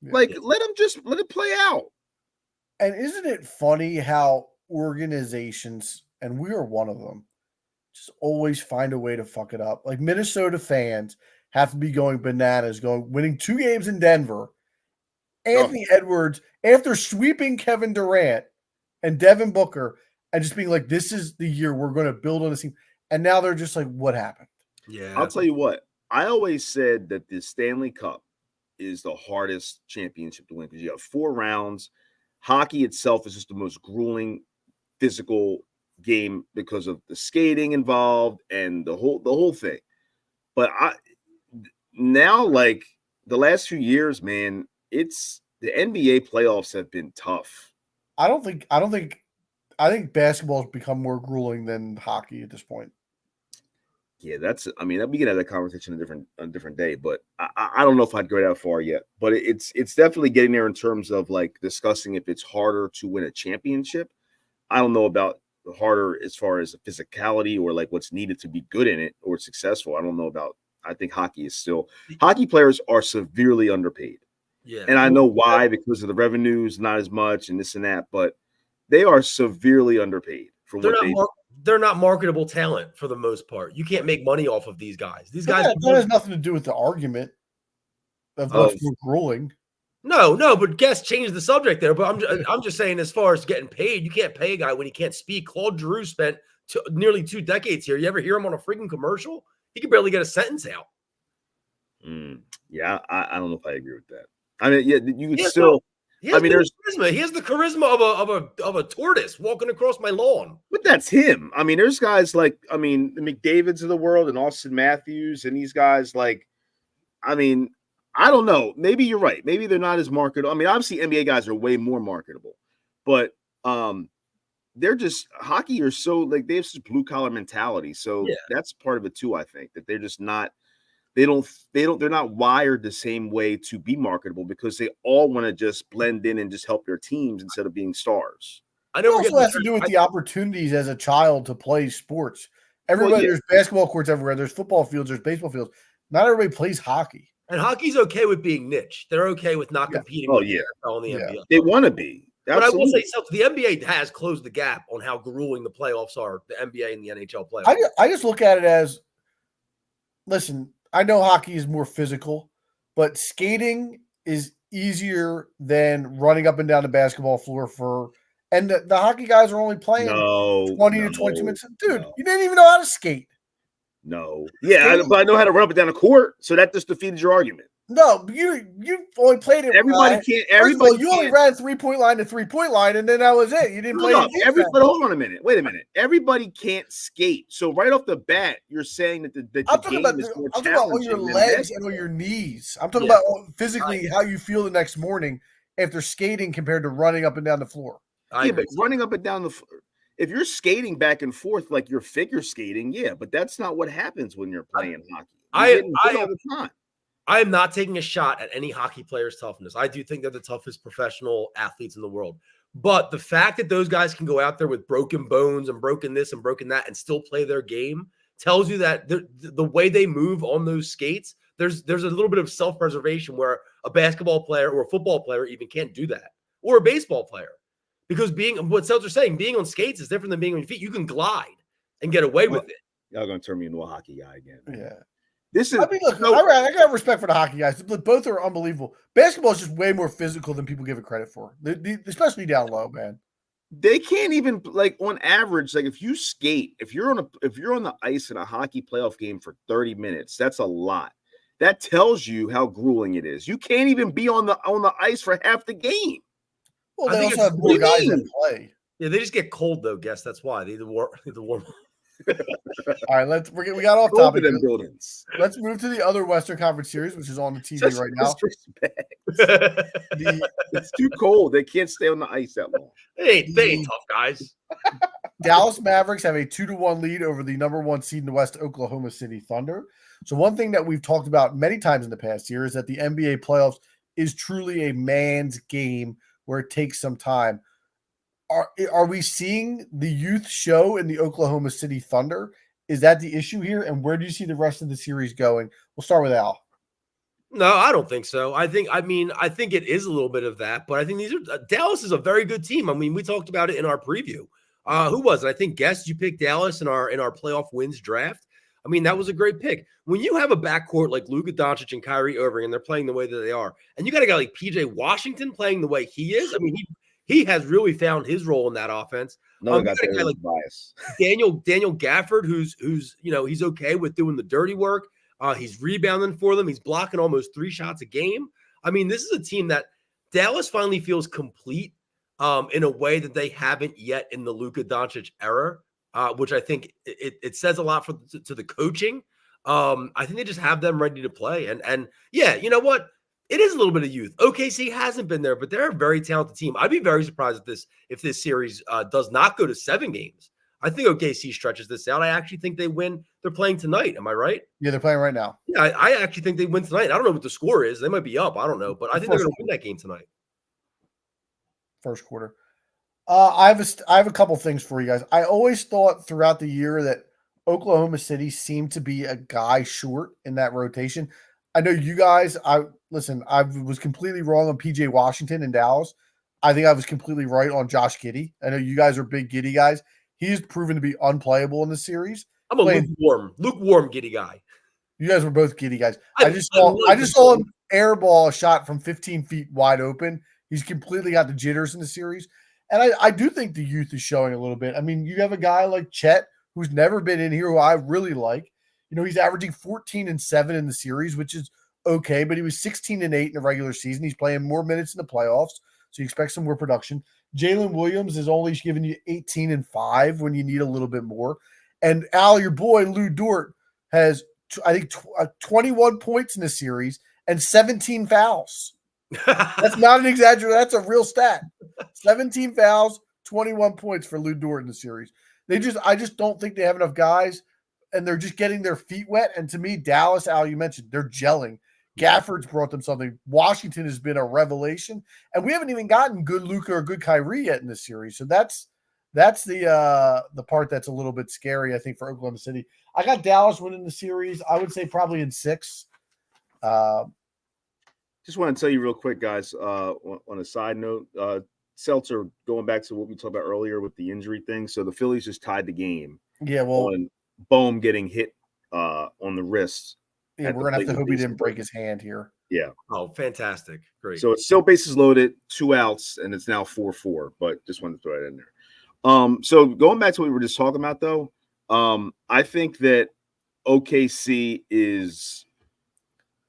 Let it play out. And isn't it funny how organizations, and we are one of them, just always find a way to fuck it up? Like Minnesota fans have to be going bananas, winning 2 games in Denver. Anthony Edwards, after sweeping Kevin Durant and Devin Booker, and just being like, this is the year we're going to build on this team. And now they're just like, what happened? Yeah. I'll tell you what. I always said that the Stanley Cup is the hardest championship to win because you have 4 rounds. Hockey itself is just the most grueling physical game because of the skating involved and the whole thing. But now, like the last few years, man, it's the NBA playoffs have been tough. I think basketball has become more grueling than hockey at this point. Yeah, I mean, we can have that conversation a different day, but I don't know if I'd go that far yet. But it's definitely getting there in terms of like discussing if it's harder to win a championship. I don't know about harder as far as physicality or like what's needed to be good in it or successful. I don't know about. I think hockey players are severely underpaid. Yeah. And I know why, because of the revenues, not as much and this and that, but they are severely underpaid for what they do. They're not marketable talent for the most part. You can't make money off of these guys. These guys that has nothing to do with the argument of what's more grueling. No, but Guest changed the subject there. But I'm just saying, as far as getting paid, you can't pay a guy when he can't speak. Claude Giroux spent nearly 2 decades here. You ever hear him on a freaking commercial? He can barely get a sentence out. Yeah, I don't know if I agree with that. I mean, yeah, you could still. There's charisma. He has the charisma of a tortoise walking across my lawn. But that's him. I mean, there's guys like the McDavids of the world and Austin Matthews and these guys like. I mean, I don't know. Maybe you're right. Maybe they're not as marketable. I mean, obviously NBA guys are way more marketable, but they're just hockey are so like they have such blue collar mentality. So that's part of it too. I think that they're just not. They're not wired the same way to be marketable because they all want to just blend in and just help their teams instead of being stars. I know it also has to do with the opportunities as a child to play sports. There's basketball courts everywhere. There's football fields. There's baseball fields. Not everybody plays hockey. And hockey's okay with being niche. They're okay with not competing with the NFL and the NBA. They want to be. Absolutely. But I will say something. The NBA has closed the gap on how grueling the playoffs are, the NBA and the NHL playoffs. I just look at it as, listen, I know hockey is more physical, but skating is easier than running up and down the basketball floor and the hockey guys are only playing 20 to 22 minutes. Dude, you didn't even know how to skate. No. Yeah, but I know how to run up and down the court, so that just defeated your argument. No, you only played it. Everybody can't. Everybody you only ran 3-point line to 3-point line, and then that was it. You didn't play. But hold on a minute. Wait a minute. Everybody can't skate. So right off the bat, you're saying that the game is more challenging. I'm talking about on your legs and on your knees. I'm talking about physically how you feel the next morning after skating compared to running up and down the floor. But running up and down the floor. If you're skating back and forth like you're figure skating, but that's not what happens when you're playing hockey. All the time. I am not taking a shot at any hockey player's toughness. I do think they're the toughest professional athletes in the world. But the fact that those guys can go out there with broken bones and broken this and broken that and still play their game tells you that the way they move on those skates, there's a little bit of self-preservation where a basketball player or a football player even can't do that, or a baseball player. Because what Seltzer's saying, being on skates is different than being on your feet. You can glide and get away with it. Y'all going to turn me into a hockey guy again. Yeah. Look, I got respect for the hockey guys. Both are unbelievable. Basketball is just way more physical than people give it credit for, especially down low, man. They can't even like on average. Like if you skate, if you're on the ice in a hockey playoff game for 30 minutes, that's a lot. That tells you how grueling it is. You can't even be on the ice for half the game. Well, they also have more guys that play. Yeah, they just get cold though. Guess that's why they either warm. All right, we got off topic. Buildings. Let's move to the other Western Conference series, which is on the TV right now. It's too cold. They can't stay on the ice that long. They ain't tough guys. Dallas Mavericks have a 2-1 lead over the number 1 seed in the West, Oklahoma City Thunder. So one thing that we've talked about many times in the past year is that the NBA playoffs is truly a man's game where it takes some time. Are we seeing the youth show in the Oklahoma City Thunder? Is that the issue here? And where do you see the rest of the series going? We'll start with Al. No, I don't think so. I think it is a little bit of that, but I think Dallas is a very good team. I mean, we talked about it in our preview. Who was it? I think Guest, you picked Dallas in our playoff wins draft. I mean, that was a great pick. When you have a backcourt like Luka Doncic and Kyrie Irving, and they're playing the way that they are, and you got a guy like PJ Washington playing the way he is, I mean, he has really found his role in that offense. No, got a guy like bias. Daniel Gafford, who's he's okay with doing the dirty work. He's rebounding for them. He's blocking almost 3 shots a game. I mean, this is a team that Dallas finally feels complete in a way that they haven't yet in the Luka Doncic era, which I think it says a lot to the coaching. I think they just have them ready to play. And yeah, you know what? It is a little bit of youth. OKC hasn't been there, but they're a very talented team. I'd be very surprised if this series does not go to 7 games. I think OKC stretches this out. I actually think they win. They're playing tonight. Am I right? Yeah, they're playing right now. Yeah, I actually think they win tonight. I don't know what the score is. They might be up. I don't know, but I think they're going to win that game tonight. First quarter. I have a couple things for you guys. I always thought throughout the year that Oklahoma City seemed to be a guy short in that rotation. I know you guys. I was completely wrong on PJ Washington in Dallas. I think I was completely right on Josh Giddey. I know you guys are big Giddey guys. He's proven to be unplayable in the series. I'm a lukewarm Giddey guy. You guys were both Giddey guys. I just saw him airball a shot from 15 feet wide open. He's completely got the jitters in the series. And I do think the youth is showing a little bit. I mean, you have a guy like Chet who's never been in here who I really like. You know, he's averaging 14-7 in the series, which is okay, but he was 16-8 in the regular season. He's playing more minutes in the playoffs, so you expect some more production. Jalen Williams is only giving you 18-5 when you need a little bit more. And Al, your boy Lou Dort has, I think, 21 points in the series and 17 fouls. That's not an exaggeration. That's a real stat. 17 fouls, 21 points for Lou Dort in the series. I just don't think they have enough guys, and they're just getting their feet wet. And to me, Dallas, Al, you mentioned, they're gelling. Gafford's brought them something. Washington has been a revelation, and we haven't even gotten good Luka or good Kyrie yet in this series. So that's the part that's a little bit scary, I think, for Oklahoma City. I got Dallas winning the series. I would say probably in 6. Just want to tell you real quick, guys, on a side note, Seltzer, going back to what we talked about earlier with the injury thing. So the Phillies just tied the game. Yeah, well, on Bohm getting hit on the wrist. Yeah, we're going to have to hope he didn't break his hand here. Yeah. Oh, fantastic. Great. So it's still bases loaded, 2 outs, and it's now 4-4, but just wanted to throw that in there. So going back to what we were just talking about, though, I think that OKC is,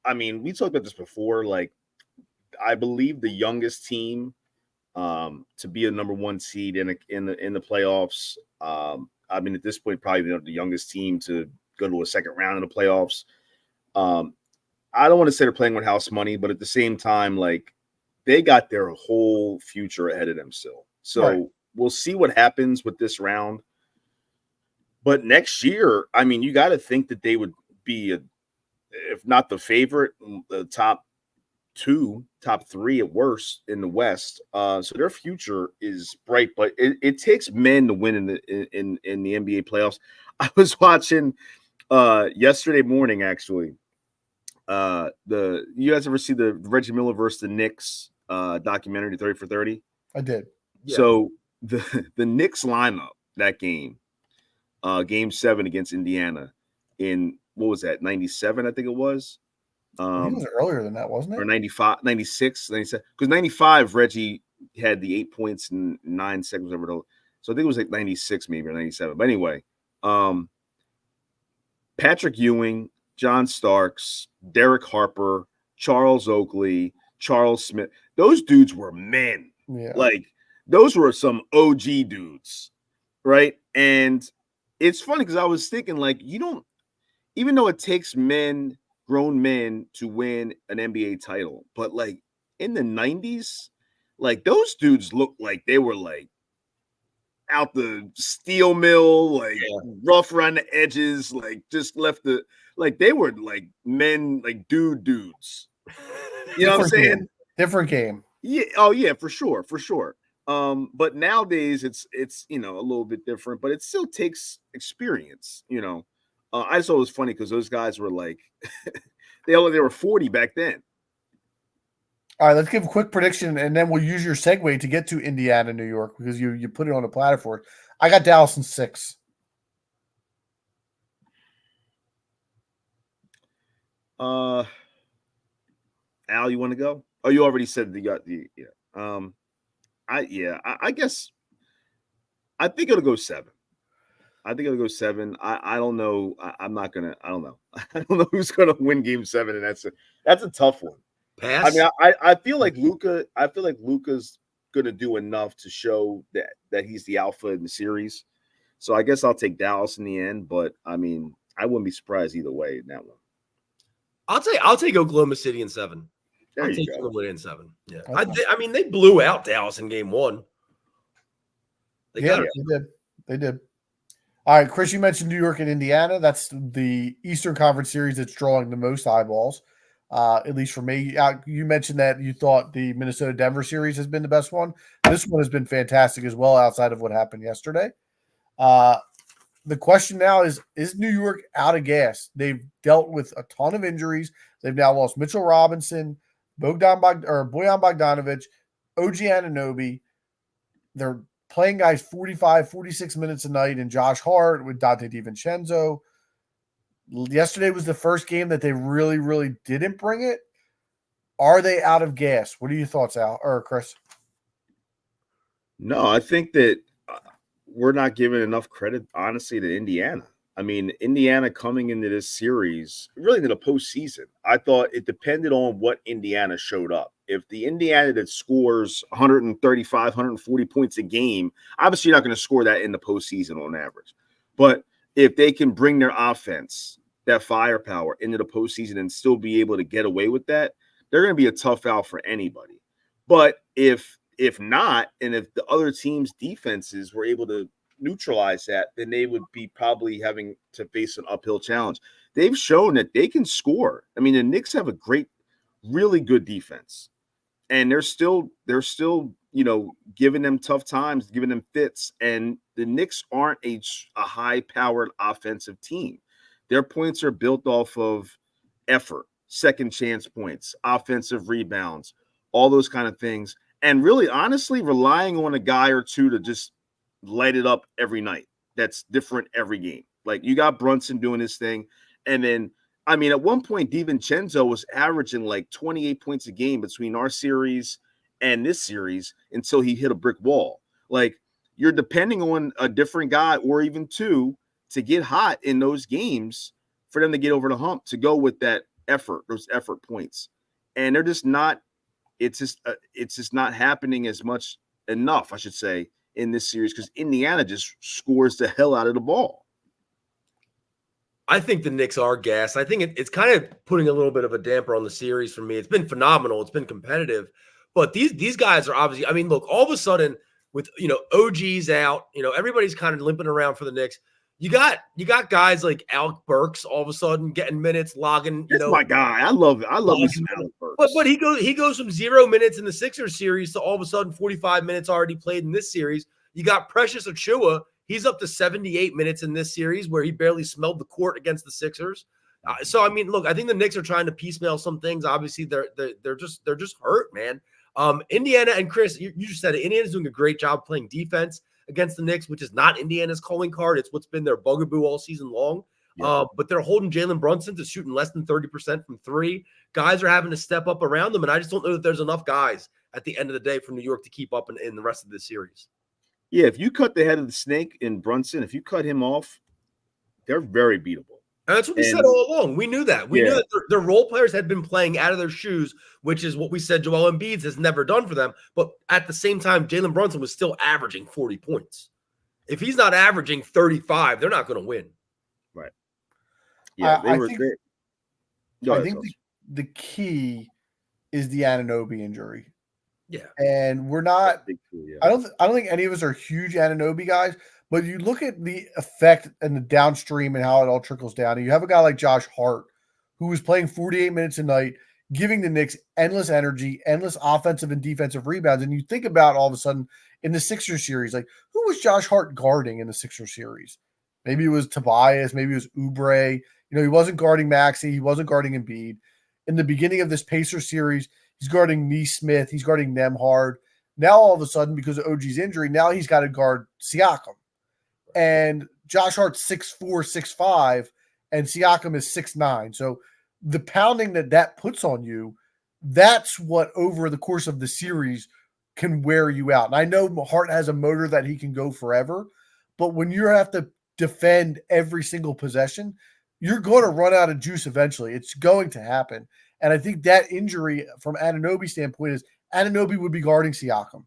I mean, we talked about this before, like, I believe the youngest team to be a number 1 seed in the playoffs. I mean, at this point, probably the youngest team to go to a second round in the playoffs. I don't want to say they're playing with house money, but at the same time, like, they got their whole future ahead of them still. So We'll see what happens with this round. But next year, I mean, you got to think that they would be, if not the favorite, the top 2, top 3 at worst in the West. So their future is bright, but it takes men to win in the NBA playoffs. I was watching yesterday morning, actually. You guys ever see the Reggie Miller versus the Knicks documentary, 30 for 30? I did. Yeah. So the Knicks lineup that game, game 7 against Indiana in, what was that, 97, I think it was. It was earlier than that, wasn't it? Or 95, 96, 97. Because 95, Reggie had the 8 points in 9 seconds. So I think it was like 96 maybe, or 97. But anyway, Patrick Ewing, John Starks, Derek Harper, Charles Oakley, Charles Smith. Those dudes were men. Yeah. Like, those were some OG dudes, right? And it's funny because I was thinking, like, you don't, even though it takes grown men to win an NBA title, but like in the 90s, like, those dudes looked like they were like out the steel mill, like rough around the edges, like just left the, like, they were like men, like dudes. You know what I'm saying? Different game. Yeah. Oh yeah, for sure. But nowadays it's a little bit different, but it still takes experience. I just thought it was funny because those guys were like they were 40 back then. All right, let's give a quick prediction, and then we'll use your segue to get to Indiana, New York, because you put it on the platter for it. I got Dallas in 6. Al, you want to go? Oh, you already said you got the I guess I think it'll go 7. I don't know. I don't know. I don't know who's gonna win game 7, and that's a tough one. Pass. I mean, I feel like Luka. I feel like Luka's gonna do enough to show that he's the alpha in the series. So I guess I'll take Dallas in the end. But I mean, I wouldn't be surprised either way in that one. I'll take Oklahoma City in 7. There I'll you take go. Oklahoma in 7. Yeah. Okay. I mean, they blew out Dallas in game 1. They did. All right, Chris, you mentioned New York and Indiana. That's the Eastern Conference series that's drawing the most eyeballs, at least for me. You mentioned that you thought the Minnesota-Denver series has been the best one. This one has been fantastic as well, outside of what happened yesterday. The question now is New York out of gas? They've dealt with a ton of injuries. They've now lost Mitchell Robinson, Bojan Bogdanovic, OG Anunoby. They're playing guys 45, 46 minutes a night, and Josh Hart with Dante DiVincenzo. Yesterday was the first game that they really, really didn't bring it. Are they out of gas? What are your thoughts, Al or Chris? No, I think that we're not giving enough credit, honestly, to Indiana. I mean, Indiana coming into this series, really into the postseason, I thought it depended on what Indiana showed up. If the Indiana that scores 135, 140 points a game, obviously you're not going to score that in the postseason on average. But if they can bring their offense, that firepower into the postseason and still be able to get away with that, they're going to be a tough out for anybody. But if not, and if the other team's defenses were able to neutralize that, then they would be probably having to face an uphill challenge. They've shown that they can score. I mean, the Knicks have a great, really good defense, and they're still, giving them tough times, giving them fits. And the Knicks aren't a high-powered offensive team. Their points are built off of effort, second chance points, offensive rebounds, all those kind of things. And really, honestly, relying on a guy or two to just light it up every night. That's different every game. Like, you got Brunson doing his thing. And then, I mean, at one point, DiVincenzo was averaging like 28 points a game between our series and this series until he hit a brick wall. Like, you're depending on a different guy or even two to get hot in those games for them to get over the hump, to go with that effort, those effort points. And they're just not, it's just not happening as much enough, I should say, in this series, because Indiana just scores the hell out of the ball. I think the Knicks are gassed. I think it's kind of putting a little bit of a damper on the series for me. It's been phenomenal. It's been competitive. But these guys are obviously, I mean, look, all of a sudden with, OG's out, everybody's kind of limping around for the Knicks. You got guys like Alec Burks all of a sudden getting minutes, logging. That's my guy. I love it. I love me some Alec Burks. But he goes from 0 minutes in the Sixers series to all of a sudden 45 minutes already played in this series. You got Precious Achiuwa. He's up to 78 minutes in this series, where he barely smelled the court against the Sixers. So I mean, look, I think the Knicks are trying to piecemeal some things. Obviously, they're just hurt, man. Indiana and Chris, you just said it. Indiana's doing a great job playing defense against the Knicks, which is not Indiana's calling card. It's what's been their bugaboo all season long. Yeah. But they're holding Jalen Brunson to shooting less than 30% from three. Guys are having to step up around them, and I just don't know that there's enough guys at the end of the day from New York to keep up in the rest of this series. Yeah, if you cut the head of the snake in Brunson, if you cut him off, they're very beatable. And that's what we said all along. We knew that. We knew that their role players had been playing out of their shoes, which is what we said Joel Embiid has never done for them. But at the same time, Jalen Brunson was still averaging 40 points. If he's not averaging 35, they're not going to win. Right. Yeah, I think the key is the Anunoby injury. Yeah. And we're not I don't think any of us are huge Anunoby guys, but you look at the effect and the downstream and how it all trickles down. And you have a guy like Josh Hart, who was playing 48 minutes a night, giving the Knicks endless energy, endless offensive and defensive rebounds. And you think about all of a sudden in the Sixers series, like, who was Josh Hart guarding in the Sixers series? Maybe it was Tobias, maybe it was Oubre. He wasn't guarding Maxey, he wasn't guarding Embiid. In the beginning of this Pacers series, he's guarding Nesmith, he's guarding Nembhard. Now all of a sudden, because of OG's injury, now he's got to guard Siakam. And Josh Hart's 6'4", 6'5", and Siakam is 6'9". So the pounding that puts on you, that's what over the course of the series can wear you out. And I know Hart has a motor that he can go forever, but when you have to defend every single possession, you're going to run out of juice eventually. It's going to happen. And I think that injury from Anunoby's standpoint is Anunoby would be guarding Siakam,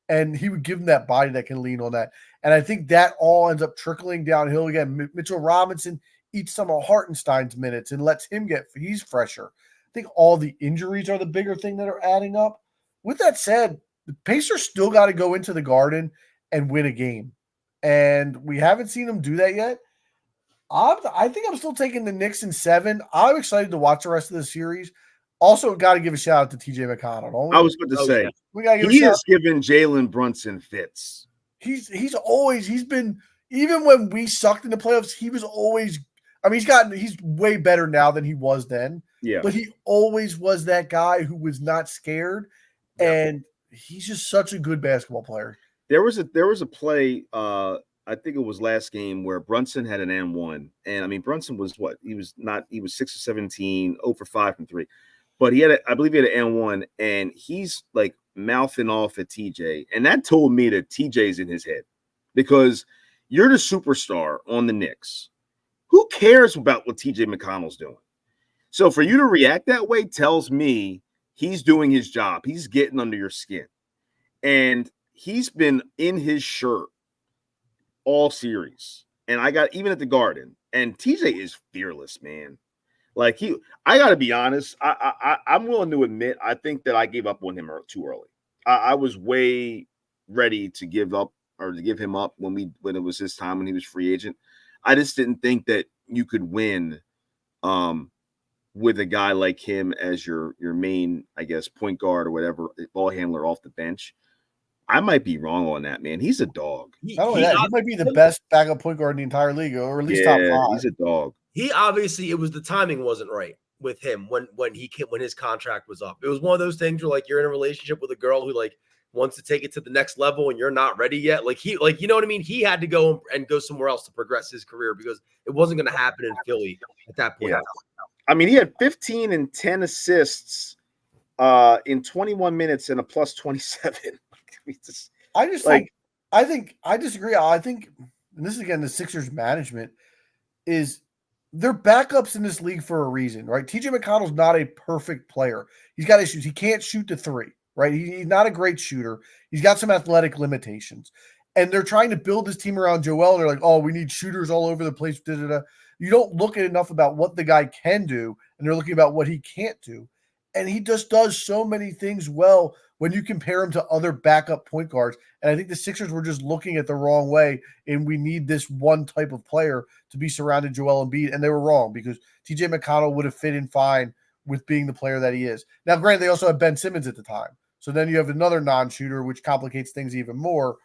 and he would give him that body that can lean on that. And I think that all ends up trickling downhill again. Mitchell Robinson eats some of Hartenstein's minutes and lets him he's fresher. I think all the injuries are the bigger thing that are adding up. With that said, the Pacers still got to go into the Garden and win a game. and we haven't seen him do that yet. I think I'm still taking the Knicks in 7. I'm excited to watch the rest of the series. Also, got to give a shout out to TJ McConnell. Don't we? I was going to say, yeah. We got to give a he shout. is giving Jalen Brunson fits. He's been, even when we sucked in the playoffs, he was always. I mean, he's way better now than he was then. Yeah. But he always was that guy who was not scared, and he's just such a good basketball player. There was a play, I think it was last game, where Brunson had an and-1. And I mean, Brunson was what? He was 6 or 17, 0 for 5 from 3. But I believe he had an and-1, and he's like mouthing off at TJ. And that told me that TJ's in his head, because you're the superstar on the Knicks. Who cares about what TJ McConnell's doing? So for you to react that way tells me he's doing his job. He's getting under your skin. And he's been in his shirt all series. And I got even at the Garden. And TJ is fearless, man. Like I got to be honest. I'm willing to admit, I think that I gave up on him too early. I was way ready to give up or to give him up when it was his time when he was free agent. I just didn't think that you could win with a guy like him as your main, I guess, point guard or whatever, ball handler off the bench. I might be wrong on that, man. He's a dog. Not only that, he might be the best backup point guard in the entire league, or at least top 5. He's a dog. He obviously, it was the timing wasn't right with him when his contract was up. It was one of those things where like you're in a relationship with a girl who like wants to take it to the next level and you're not ready yet. Like you know what I mean? He had to go and go somewhere else to progress his career because it wasn't going to happen in Philly at that point. Yeah. I mean, he had 15 and 10 assists in 21 minutes and a plus 27. I disagree. I think, and this is again, the Sixers management is they're backups in this league for a reason, right? TJ McConnell's not a perfect player. He's got issues. He can't shoot the 3, right? He's not a great shooter. He's got some athletic limitations. And they're trying to build this team around Joel. They're like, oh, we need shooters all over the place. Da-da-da. You don't look at enough about what the guy can do, and they're looking about what he can't do. And he just does so many things well when you compare him to other backup point guards. And I think the Sixers were just looking at the wrong way, and we need this one type of player to be surrounded Joel Embiid. And they were wrong because TJ McConnell would have fit in fine with being the player that he is. Now, granted, they also have Ben Simmons at the time. So then you have another non-shooter, which complicates things even more,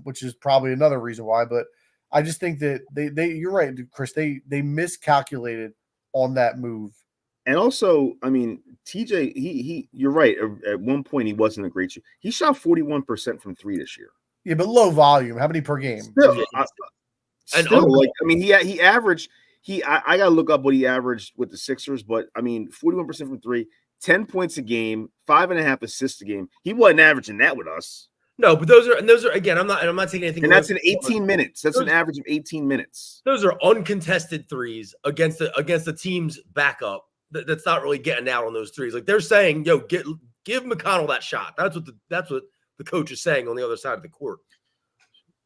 which is probably another reason why. But I just think that they you're right, Chris, they miscalculated on that move. And also, I mean, TJ, you're right. At one point, he wasn't a great shooter. He shot 41% from 3 this year. Yeah, but low volume. How many per game? Still, like, I mean, he averaged. I gotta look up what he averaged with the Sixers, but I mean, 41% from 3, 10 points a game, 5.5 assists a game. He wasn't averaging that with us. No, but those are again. I'm not taking anything. And that's in 18 minutes. That's an average of 18 minutes. Those are uncontested threes against the team's backup. That's not really getting out on those threes. Like they're saying, yo, give McConnell that shot. That's what the coach is saying on the other side of the court.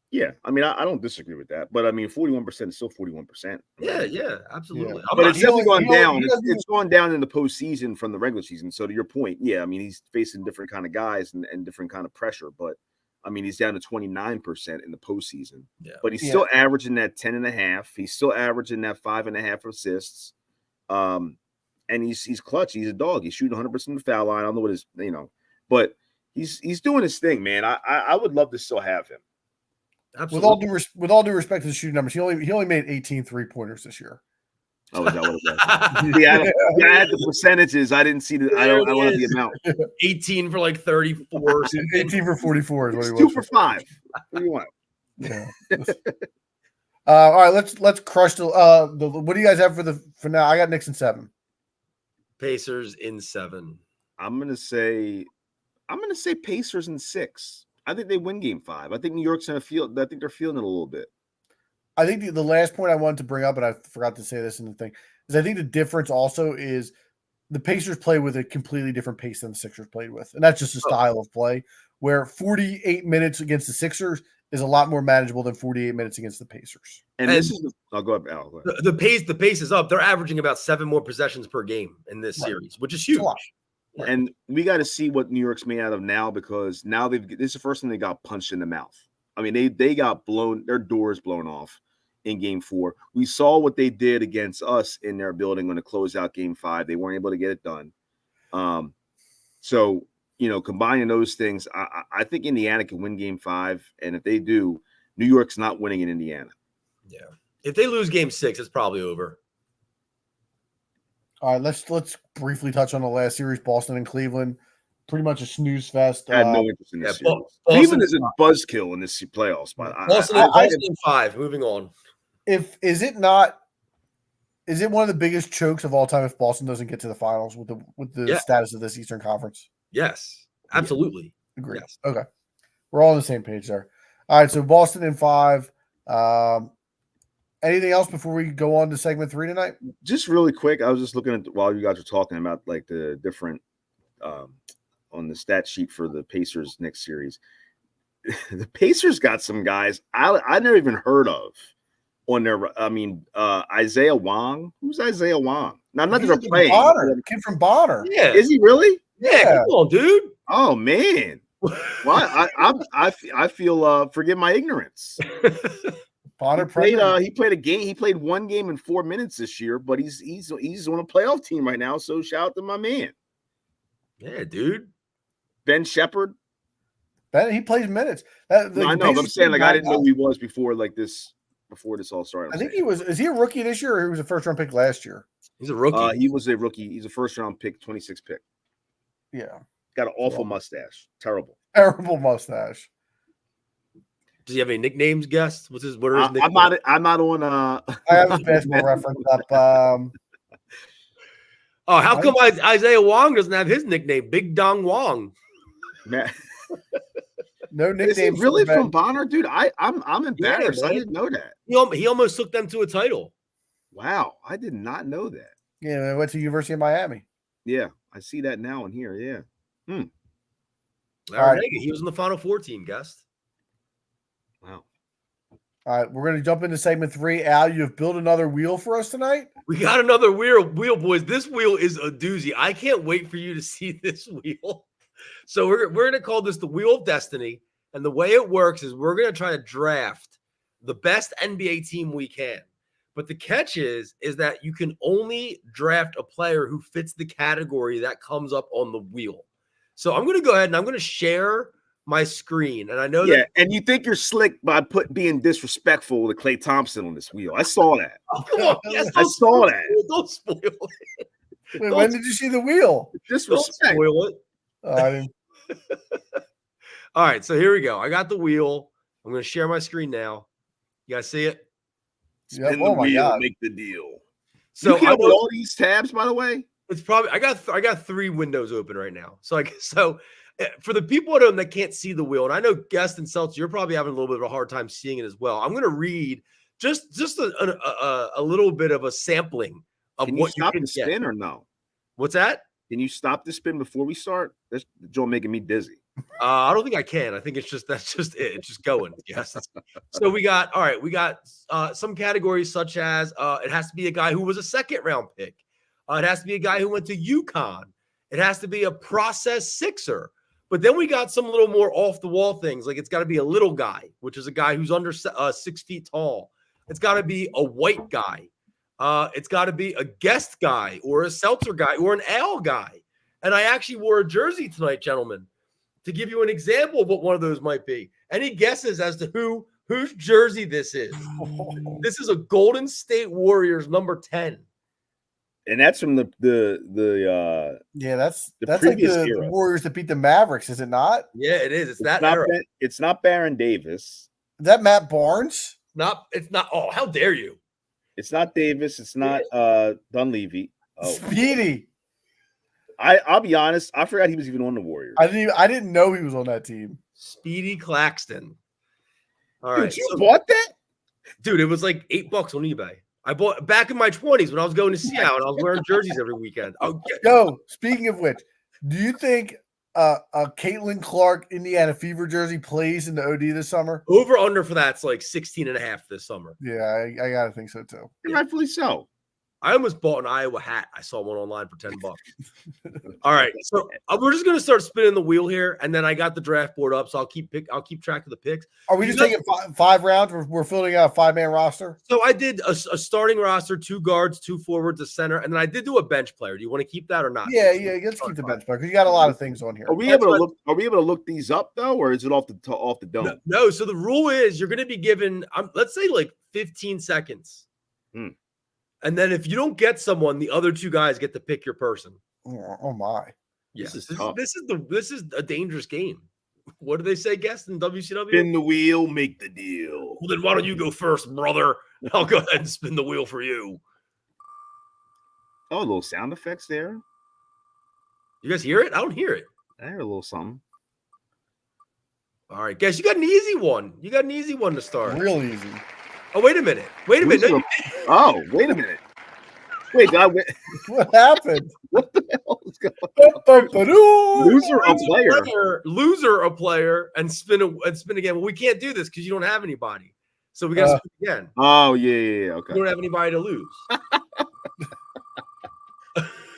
Yeah, I mean, I don't disagree with that, but I mean, 41% is still 41%. Yeah, absolutely. Yeah. But it's definitely gone down. It's gone down in the postseason from the regular season. So to your point, yeah, I mean, he's facing different kind of guys and different kind of pressure, but I mean, he's down to 29% in the postseason. Yeah. But he's still averaging that 10.5. He's still averaging that 5.5 assists. And he's clutch. He's a dog. He's shooting 100% of the foul line. I don't know what his, but he's doing his thing, man. I would love to still have him. Absolutely. With all due respect to the shooting numbers, he only made 18 3-pointers this year. Oh, is that what it was? I had the percentages. I didn't see the. I don't have the amount. 18 for like 34. 18 for 44 is what he was. 2 for 5. What do you want? Yeah. All right, let's crush the. What do you guys have for now? I got Knicks in 7. Pacers in 7. I'm gonna say Pacers in 6. I think they win Game 5. I think New York's gonna feel. I think they're feeling it a little bit. I think the last point I wanted to bring up, and I forgot to say this in the thing, is I think the difference also is the Pacers play with a completely different pace than the Sixers played with, and that's just a style of play where 48 minutes against the Sixers is a lot more manageable than 48 minutes against the Pacers. And this is I'll go ahead. Al, go ahead. The pace is up. They're averaging about 7 more possessions per game in this series, which is huge. Right. And we got to see what New York's made out of now, because now this is the first time they got punched in the mouth. I mean, they got their doors blown off in Game 4. We saw what they did against us in their building on the closeout Game 5. They weren't able to get it done. So, combining those things, I think Indiana can win Game 5, and if they do, New York's not winning in Indiana. Yeah. If they lose Game 6, it's probably over. All right, let's briefly touch on the last series, Boston and Cleveland. Pretty much a snooze fest. I had no interest in this series. Boston, Cleveland is a buzzkill in this playoffs. But Boston in 5. Moving on. Is it one of the biggest chokes of all time if Boston doesn't get to the finals with the status of this Eastern Conference? Yes, absolutely. Agreed. Yes. Okay. We're all on the same page there. All right, so Boston in 5. Anything else before we go on to segment 3 tonight? Just really quick, I was just looking at while you guys were talking about like the different on the stat sheet for the Pacers next series. The Pacers got some guys I never even heard of on their. I mean, Isaiah Wong. Who's Isaiah Wong? Now, not that they're playing. Bonner, the kid from Bonner. Yeah, is he really? Yeah, come on, dude. Oh man. Well, I feel forgive my ignorance. Bonner he played a game. He played one game in 4 minutes this year, but he's on a playoff team right now. So shout out to my man. Yeah, dude. Ben Shepherd. He plays minutes. I know, but I'm saying like I didn't know who he was before this all started. I think he was. Is he a rookie this year, or he was a first round pick last year? He's a rookie. He was a rookie. He's a first round pick, 26 pick. Yeah, got an awful mustache. Terrible mustache. Does he have any nicknames? Guest? What are his nicknames? I'm not on. I have his basketball reference up. Oh, how come Isaiah Wong doesn't have his nickname? Big Dong Wong. No nickname. Is he really from Bonner, dude? I'm embarrassed. Yeah, I didn't know that. He almost took them to a title. Wow, I did not know that. Yeah, I went to University of Miami. Yeah, I see that now in here. Yeah. All right. He was in the Final Four team, guest. Wow. All right, we're going to jump into segment 3. Al, you have built another wheel for us tonight? We got another wheel, boys. This wheel is a doozy. I can't wait for you to see this wheel. So we're going to call this the Wheel of Destiny. And the way it works is we're going to try to draft the best NBA team we can. But the catch is that you can only draft a player who fits the category that comes up on the wheel. So I'm going to go ahead and I'm going to share my screen. And I know that. And you think you're slick by being disrespectful to Klay Thompson on this wheel. I saw that. Oh, come on. Yes, I saw that. Don't spoil it. Wait, when did you see the wheel? Disrespect. Don't spoil it. I didn't. All right, so here we go. I got the wheel. I'm going to share my screen now. You guys see it? Spin the wheel, make the deal. So you can with all these tabs, by the way. It's probably I got 3 windows open right now. So for the people at home that can't see the wheel, and I know Guest and Seltzer, you're probably having a little bit of a hard time seeing it as well. I'm going to read just a little bit of a sampling of can what you stop can the spin get. or no? What's that? Can you stop the spin before we start? That's Joe making me dizzy. I don't think I can. I think that's just it. It's just going. Yes. So we got some categories such as it has to be a guy who was a second-round pick. It has to be a guy who went to UConn. It has to be a process Sixer. But then we got some little more off-the-wall things. Like it's got to be a little guy, which is a guy who's under 6 feet tall. It's got to be a white guy. It's got to be a Guest guy or a Seltzer guy or an Al guy. And I actually wore a jersey tonight, gentlemen, to give you an example of what one of those might be. Any guesses as to whose jersey this is? This is a Golden State Warriors number 10. And that's from that's like the era. Warriors that beat the Mavericks, is it not? Yeah, it is. It's that era. It's not Baron Davis. Is that Matt Barnes? It's not. Oh, how dare you? It's not Davis. It's not Dunleavy. Oh. Speedy. I'll be honest. I forgot he was even on the Warriors. I didn't know he was on that team. Speedy Claxton. All Dude, right, you bought that? Dude, it was like $8 on eBay. I bought back in my 20s when I was going to Seattle and I was wearing jerseys every weekend. Yo, speaking of which, do you think a Caitlin Clark Indiana Fever jersey plays in the OD this summer? Over under for that's like 16.5 this summer. Yeah, I gotta think so too. Rightfully so. I almost bought an Iowa hat. I saw one online for $10. All right, so we're just gonna start spinning the wheel here, and then I got the draft board up, so I'll keep track of the picks. Are we just taking five rounds? We're filling out a 5-man roster. So I did a starting roster, 2 guards, 2 forwards, a center, and then I did do a bench player. Do you want to keep that or not? Yeah. Let's keep the bench player because you got a lot of things on here. Are we able to look these up though, or is it off the dome? No. So the rule is you're going to be given, let's say, like 15 seconds. And then if you don't get someone, the other 2 guys get to pick your person. Oh my! Yeah, this is a dangerous game. What do they say, guest in WCW? Spin the wheel, make the deal. Well, then why don't you go first, brother? I'll go ahead and spin the wheel for you. Oh, little sound effects there. You guys hear it? I don't hear it. I hear a little something. All right, guys, you got an easy one. You got an easy one to start. Real easy. Oh, wait a minute. Wait a minute. Wait a minute. Wait, what happened? What the hell is going on? Loser a player and spin again. Well, we can't do this because you don't have anybody. So we got to spin again. Oh, yeah. Okay. You don't have anybody to lose.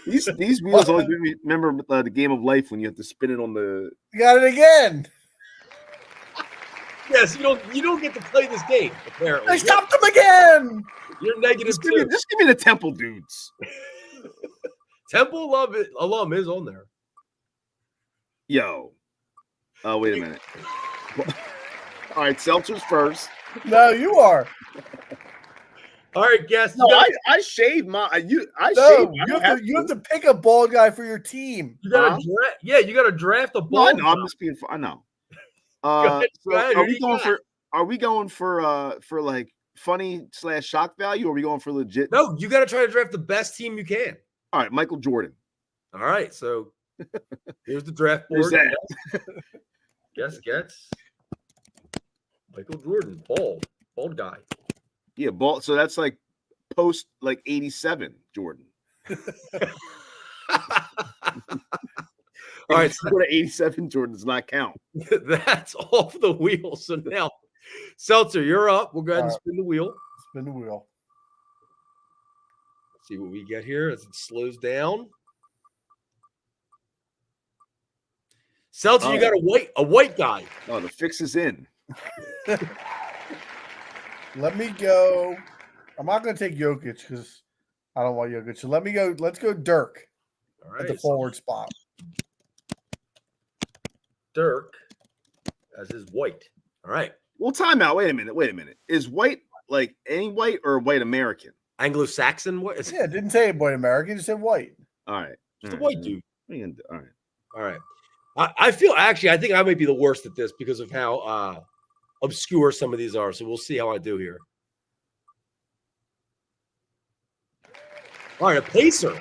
These wheels always make me remember the game of life when you have to spin it on the. You got it again. Yes, you don't get to play this game. Apparently, I stopped them again. You're negative. Just give me the Temple dudes. Temple alum is on there. Yo. Oh, wait a minute. All right, Seltzer's first. No, you are. All right, guess. No, I shaved my. You have to pick a bald guy for your team. You got to you got to draft a bald. No, I'm just being. I know. Are we going for like funny / shock value, or are we going for legit? No, you got to try to draft the best team you can. All right, Michael Jordan. All right, so here's the draft board. Guess gets Michael Jordan, bald guy. Yeah, bald. So that's like post 87 Jordan. All right, so go to 87 Jordan does not count. That's off the wheel. So now, Seltzer, you're up. We'll go ahead and spin the wheel. Spin the wheel. Let's see what we get here as it slows down. Seltzer, you got a white guy. Oh, the fix is in. Let me go. I'm not going to take Jokic because I don't want Jokic. So let me go. Let's go Dirk at the forward spot. Dirk as his white. All right. Well, time out. Wait a minute. Is white like any white or white American? Anglo-Saxon white? Yeah, it didn't say white American. It said white. All right. Just a white dude. All right. All right. I think I might be the worst at this because of how obscure some of these are. So we'll see how I do here. All right, a Pacer.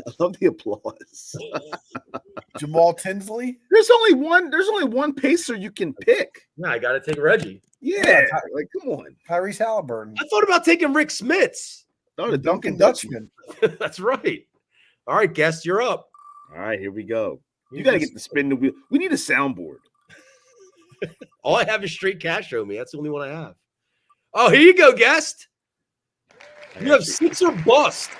I love the applause. Jamal Tinsley. There's only one Pacer you can pick. Yeah, I got to take Reggie. Yeah, like come on. Tyrese Halliburton. I thought about taking Rick Smits. Oh, the Duncan Dutchman. That's right. All right, guest, you're up. All right, here we go. You got to get the spin the wheel. We need a soundboard. All I have is straight cash show me. That's the only one I have. Oh, here you go, guest. You have Sixer bust.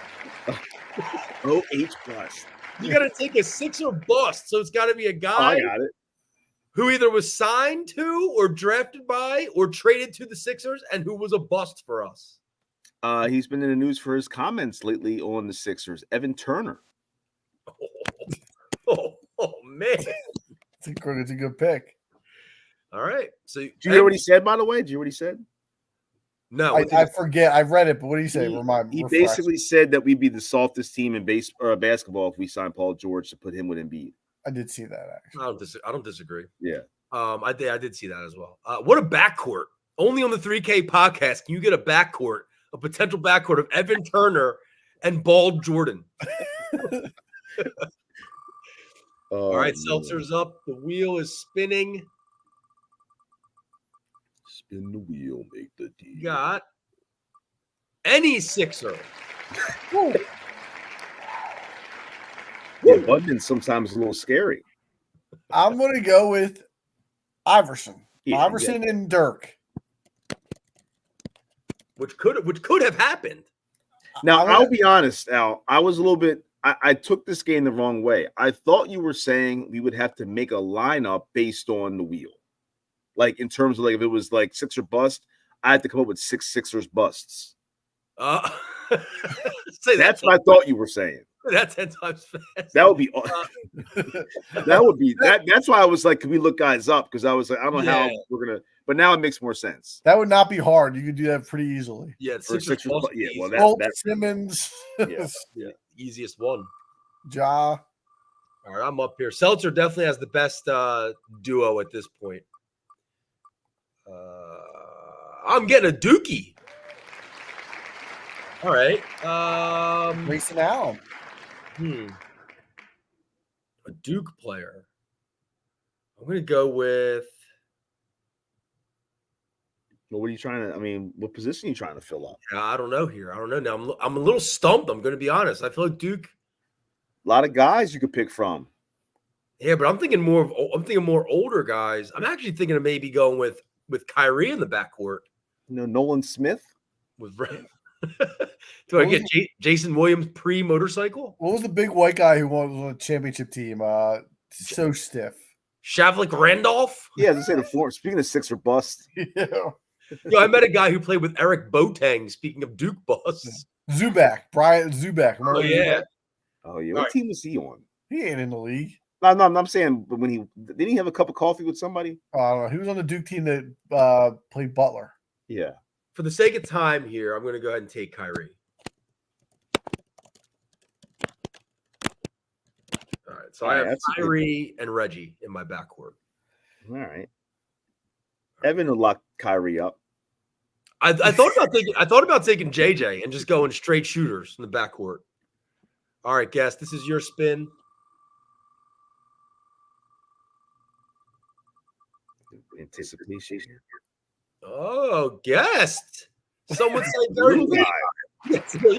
OH bust. You got to take a Sixer bust. So it's got to be a guy I got it. Who either was signed to or drafted by or traded to the Sixers and who was a bust for us. He's been in the news for his comments lately on the Sixers. Evan Turner. Oh man. It's a good pick. All right. So do you hear what he said, by the way? Do you hear what he said? No. I forget. I read it, but what did he say? He basically said that we'd be the softest team in basketball if we signed Paul George to put him with Embiid. I did see that, actually. I don't disagree. Yeah. I did see that as well. What a backcourt. Only on the 3K podcast can you get a potential backcourt of Evan Turner and Bald Jordan. All right, Seltzer's up. The wheel is spinning. Spin the wheel, make the deal. You got any Sixer. The abundance sometimes is a little scary. I'm going to go with Iverson. Yeah, Iverson and Dirk. which could have happened. Now, I'll be honest, Al. I was a little bit. I took this game the wrong way. I thought you were saying we would have to make a lineup based on the wheel, like in terms of like if it was like Sixer bust, I had to come up with 6 Sixers busts. That's what I thought you were saying. That's 10 times fast. That would be. That would be that. That's why I was like, "Can we look guys up?" Because I was like, "I don't know how we're gonna." But now it makes more sense. That would not be hard. You could do that pretty easily. Yeah, Sixers. Yeah, well, that's Simmons. yeah, easiest one. Ja. All right, I'm up here. Seltzer definitely has the best duo at this point. I'm getting a Dookie. All right. Grayson Allen. A Duke player. I'm going to go with. Well, what are you trying to? I mean, what position are you trying to fill up? I don't know here. I don't know now. I'm a little stumped. I'm going to be honest. I feel like Duke. A lot of guys you could pick from. Yeah, but I'm thinking more older guys. I'm actually thinking of maybe going with Kyrie in the backcourt. Nolan Smith. Do I get Jason Williams pre-motorcycle? What was the big white guy who was on the championship team? So stiff. Shavlik Randolph? Yeah, I was say the floor. Speaking of Sixer bust. Yeah. Yo, I met a guy who played with Eric Boateng. Speaking of Duke busts. Zubac. Brian Zubac. Oh, yeah. Zubac? Oh, yeah. What team was he on? He ain't in the league. No, I'm saying, but didn't he have a cup of coffee with somebody? I don't know. He was on the Duke team that played Butler. Yeah. For the sake of time here, I'm going to go ahead and take Kyrie. All right. So I have Kyrie and Reggie in my backcourt. All right. Evan will lock Kyrie up. I thought about taking JJ and just going straight shooters in the backcourt. All right, guess this is your spin. Anticipation. Oh, guest. Someone say very good.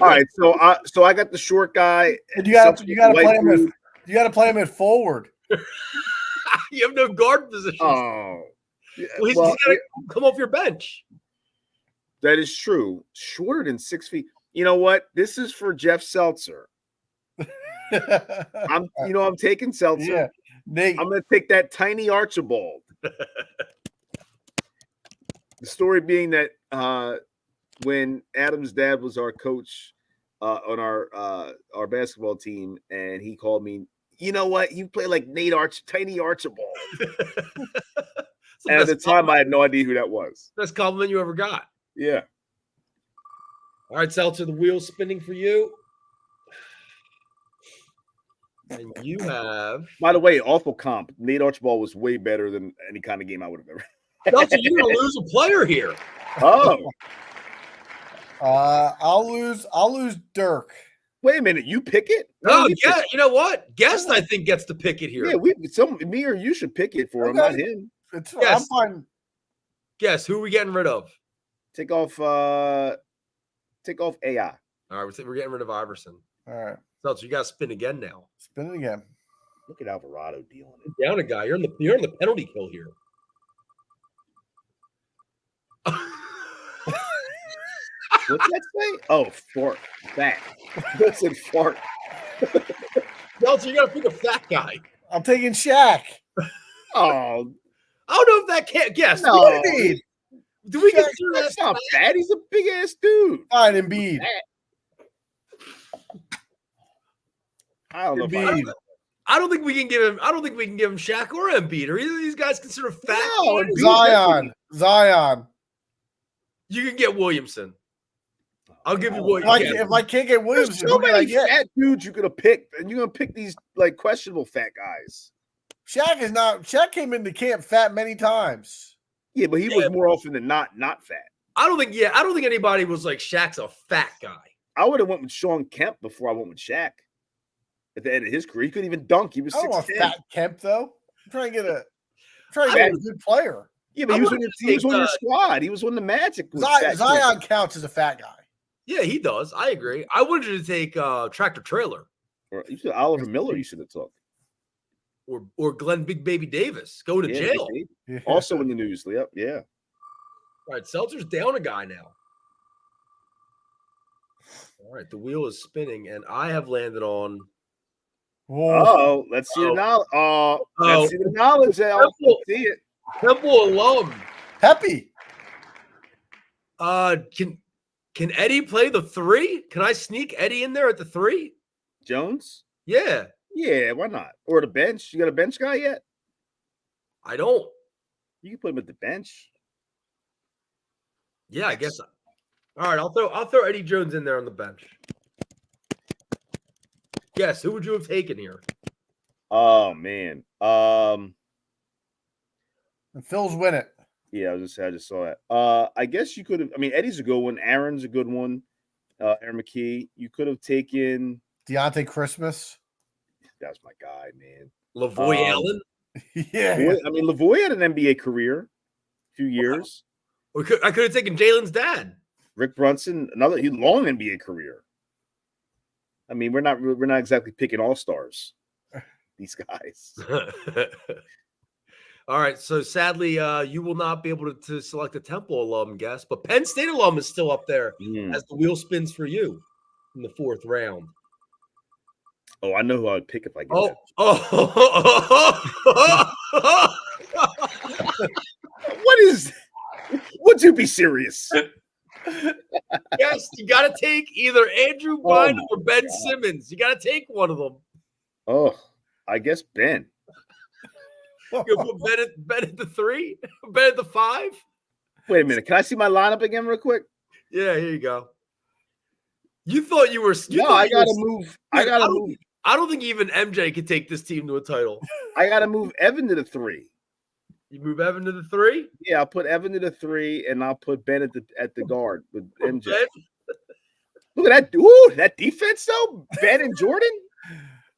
All right, so I got the short guy. And you got to play him at forward. You have no guard position. Oh, he's got to come off your bench. That is true. Shorter than 6 feet. You know what? This is for Jeff Seltzer. I'm taking Seltzer. Yeah, Nate. I'm going to take that tiny Archibald. The story being that when Adam's dad was our coach on our basketball team, and he called me, you know what? You play like tiny Archibald. And at the time, I had no idea who that was. Best compliment you ever got. Yeah. All right, Seltzer, the wheel's spinning for you. And you have. By the way, awful comp. Nate Archibald was way better than any kind of game I would have ever. Seltzer, you're gonna lose a player here. Oh. I'll lose Dirk. Wait a minute, you pick it? No, yeah, you know what? Guest, I think, gets to pick it here. Yeah, me or you should pick it for him, not him. I'm fine. Guess who are we getting rid of? Take off AI. All right, we're getting rid of Iverson. All right. Seltzer, you got to spin again now. Spin it again. Look at Alvarado dealing it. Down a guy. You're in the penalty kill here. What's that say? Oh, fart. Fat. That said fart. Seltzer, you got to pick a fat guy. I'm taking Shaq. Oh. I don't know if that can't guess. No. What do you mean? Do we get That's not fat. He's a big ass dude. Fine, Embiid. I don't know. Embiid. I don't think we can give him. I don't think we can give him Shaq or Embiid. Are either of these guys considered fat? No, Zion. You can get Williamson. I'll give you Williamson. If I can't get Williamson, there's so many fat dudes you could have picked, and you're gonna pick these like questionable fat guys. Shaq came into camp fat many times. Yeah, but he was more often than not fat. I don't think anybody was like Shaq's a fat guy. I would have went with Sean Kemp before I went with Shaq. At the end of his career, he couldn't even dunk. He was 6'10". I don't want fat Kemp though. I'm trying to get a good player. Yeah, but he was on your squad. He was on the Magic. Zion counts as a fat guy. Yeah, he does. I agree. I wanted to take Tractor Trailer. Or you should Oliver Miller. You should have took. Or Glenn Big Baby Davis going to jail. Yeah. Also in the news. Yep. Yeah. All right, Seltzer's down a guy now. All right, the wheel is spinning, and I have landed on. Whoa. Let's see the knowledge. Let's see the knowledge, Al. Temple. Let's see it. Temple alum. Peppy. Can Eddie play the 3? Can I sneak Eddie in there at the 3? Jones? Yeah. Yeah, why not? Or the bench. You got a bench guy yet? I don't. You can put him at the bench. Yeah, I guess. All right, I'll throw Eddie Jones in there on the bench. Yes, who would you have taken here? Oh man. And Phil's win it. Yeah, I just saw that. I guess you could have. I mean, Eddie's a good one. Aaron's a good one. Aaron McKee. You could have taken Deontay Christmas. That's my guy, man. Lavoy Allen. Yeah. I mean, Lavoy had an NBA career, a few years. I could have taken Jalen's dad. Rick Brunson, he long NBA career. I mean, we're not exactly picking all stars. These guys. All right, so sadly, you will not be able to select a Temple alum guest, but Penn State alum is still up there as the wheel spins for you in the 4th round. Oh, I know who I would pick if I get that. Would you be serious? Yes, you got to take either Andrew Bynum or Ben Simmons. You got to take one of them. Oh, I guess Ben. You put Ben at the 3? Ben at the 5? Wait a minute. Can I see my lineup again real quick? Yeah, here you go. You thought you were. I gotta move. I don't think even MJ could take this team to a title. I gotta move Evan to the 3. You move Evan to the 3? Yeah, I'll put Evan to the 3, and I'll put Ben at the guard with MJ. Ben? Look at that! Ooh, that defense though. Ben and Jordan.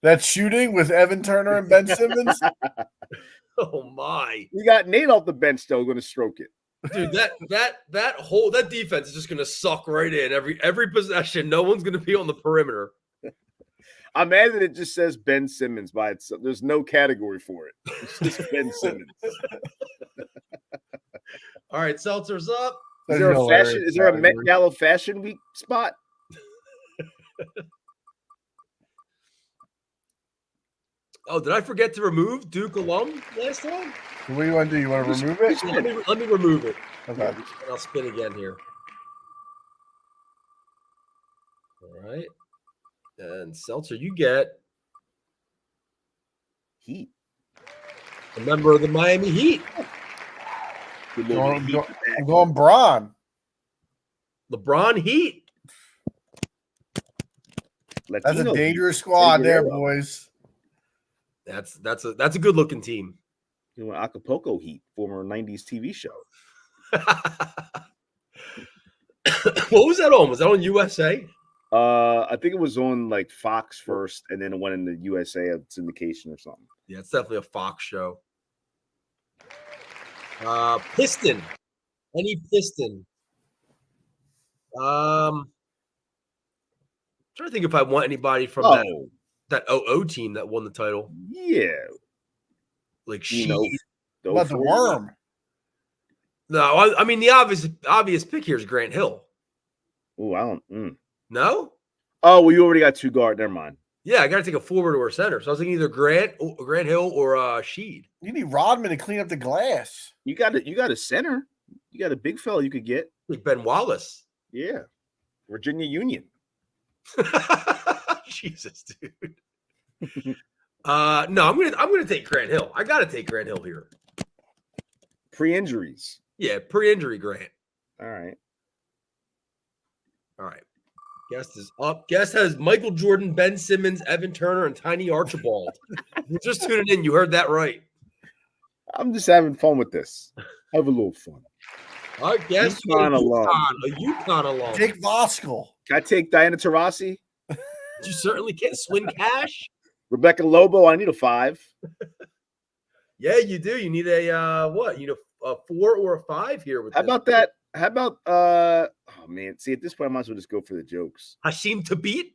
That shooting with Evan Turner and Ben Simmons. Oh my! We got Nate off the bench though, going to stroke it. Dude, that defense is just going to suck right in every possession. No one's going to be on the perimeter. I'm mad that it just says Ben Simmons by itself. There's no category for it. It's just Ben Simmons. All right, Seltzer's up. Is there a Met Gala Fashion Week spot? Oh, did I forget to remove Duke alum last time? So what do you want to do? You want to remove it? Let me remove it. Okay. And I'll spin again here. All right. And Seltzer, you get Heat. A member of the Miami Heat. I'm going Braun. LeBron Heat. That's a dangerous squad there, boys. That's a good looking team. You know, Acapulco Heat, former 90s TV show. What was that on? Was that on USA? I think it was on like Fox first, and then it went into USA syndication or something. Yeah, it's definitely a Fox show. Piston. Any Piston. I'm trying to think if I want anybody from that 00 team that won the title. Yeah. Like what about the Worm? No, I mean the obvious pick here is Grant Hill. Oh, I don't. No? Oh, well, you already got 2 guard. Never mind. Yeah, I got to take a forward or a center. So I was thinking either Grant Hill or Sheed. You need Rodman to clean up the glass. You got a center. You got a big fella you could get. Like Ben Wallace. Yeah. Virginia Union. Jesus, dude. No, I'm gonna take Grant Hill. I gotta take Grant Hill here. Pre-injuries. Yeah, pre-injury Grant. All right. Guest is up. Guest has Michael Jordan, Ben Simmons, Evan Turner, and Tiny Archibald. You're just tuning in. You heard that right. I'm just having fun with this. Have a little fun. All right, guest a UConn alum. Jake Voskuhl. Can I take Diana Taurasi? You certainly can. Swin Cash. Rebecca Lobo. I need a 5. Yeah, you do. You need a what? You need a 4 or a 5 here. With How about that? How about oh man? See, at this point, I might as well just go for the jokes. Hashim Thabit.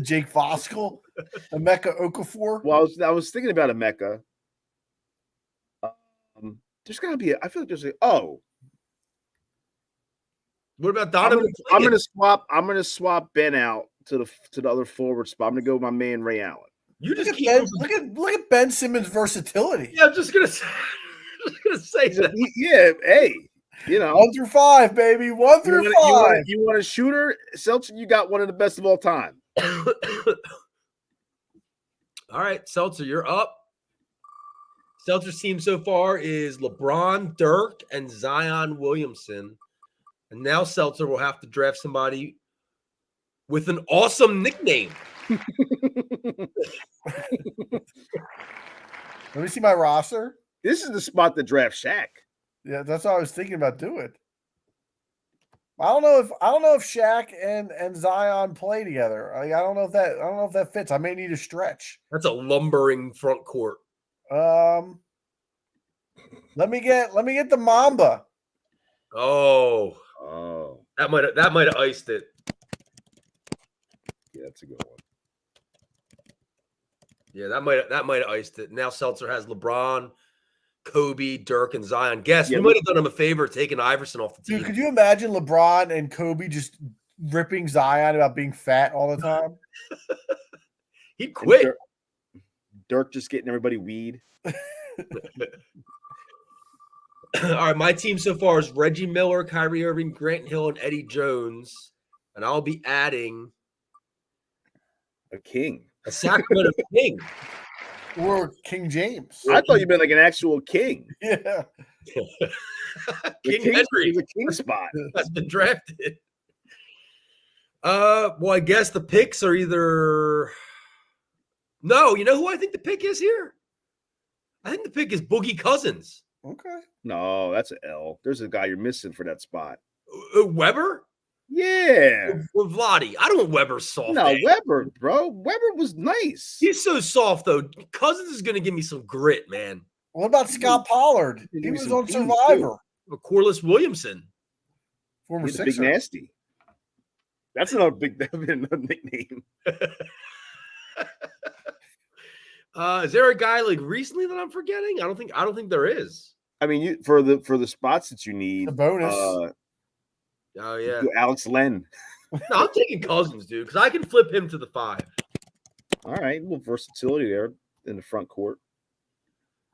Jake Voskuhl, Emeka Okafor. Well, I was thinking about Emeka. There's gotta be. I feel like there's What about Donovan? I'm gonna swap Ben out to the other forward spot. I'm gonna go with my man Ray Allen. You just keep look at Ben Simmons' versatility. Yeah, I'm just gonna say that. Hey, 1 through 5, baby. 1 through 5. You want a shooter, Seltzer? You got one of the best of all time. All right, Seltzer, you're up. Seltzer's team so far is LeBron, Dirk, and Zion Williamson. And now Seltzer will have to draft somebody with an awesome nickname. Let me see my roster. This is the spot to draft Shaq. Yeah, that's what I was thinking about doing. I don't know if Shaq and Zion play together. I don't know if that fits. I may need a stretch. That's a lumbering front court. Let me get the Mamba. Oh, that might have iced it. Yeah, that's a good one. Yeah, that might have iced it. Now Seltzer has LeBron, Kobe, Dirk, and Zion. Guess we might have done him a favor taking Iverson off the team. Dude, could you imagine LeBron and Kobe just ripping Zion about being fat all the time? He'd quit. Dirk just getting everybody weed. All right, my team so far is Reggie Miller, Kyrie Irving, Grant Hill, and Eddie Jones. And I'll be adding a king. A Sacramento King. Or King James. I thought you meant like an actual king. Yeah. King Henry. Is a king spot. Has been drafted. Well, I guess the picks are either. No, you know who I think the pick is here? I think the pick is Boogie Cousins. Okay. No, that's an L. There's a guy you're missing for that spot. Weber? Yeah. Or Vlade. I don't want Weber soft. No, Weber, bro. Weber was nice. He's so soft, though. Cousins is going to give me some grit, man. What about Scott Pollard? He was on Survivor. Corliss Williamson. Former He's Sixer. Big Nasty. That's another nickname. Is there a guy like recently that I'm forgetting? I don't think there is. I mean, for the spots that you need, the bonus. Oh yeah, Alex Len. No, I'm taking Cousins, dude, because I can flip him to the 5. All right, a little versatility there in the front court.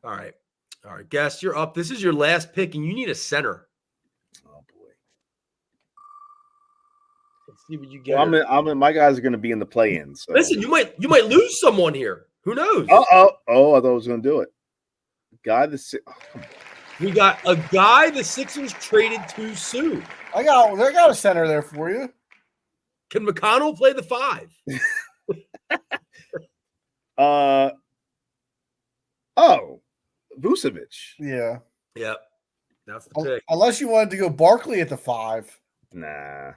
All right, Guest, you're up. This is your last pick, and you need a center. Oh boy. Let's see what you get. Well, my guys are going to be in the play-in. So. Listen, you might lose someone here. Who knows? Oh, I thought I was going to do it. We got a guy the Sixers traded too soon. I got a center there for you. Can McConnell play the 5? Vucevic. Yeah. Yep. That's the pick. Unless you wanted to go Barkley at the 5. Nah.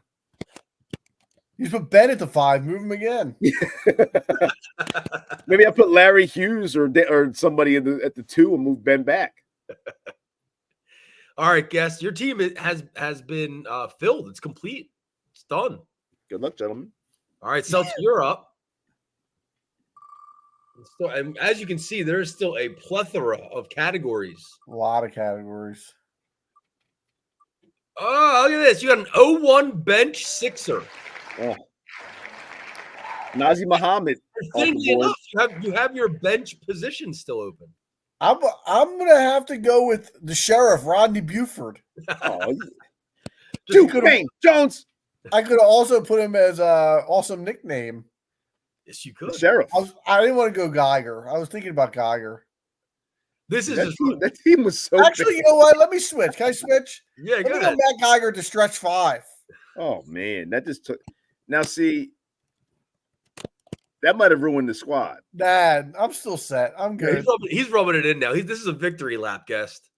You put Ben at the 5. Move him again. Maybe I put Larry Hughes or somebody at the 2 and move Ben back. All right, Guest, your team has been filled. It's complete. It's done. Good luck, gentlemen. All right, Seltzer, you're up. And as you can see, there is still a plethora of categories. A lot of categories. Oh, look at this. You got an 0-1 bench Sixer. Oh. Nazi Muhammad. Strangely enough, you have your bench position still open. I'm gonna have to go with the sheriff, Rodney Buford. Oh, Duke Jones. I could have also put him as a awesome nickname. Yes, you could. The sheriff. I didn't want to go Geiger. I was thinking about Geiger. This is that team was so actually. big. You know what? Let me switch. Can I switch? Yeah, Let go me ahead. go Matt Geiger to stretch 5. Oh man, that just took. Now see, that might have ruined the squad. Dad, I'm still set. I'm good. He's rubbing it in now. This is a victory lap, Guest.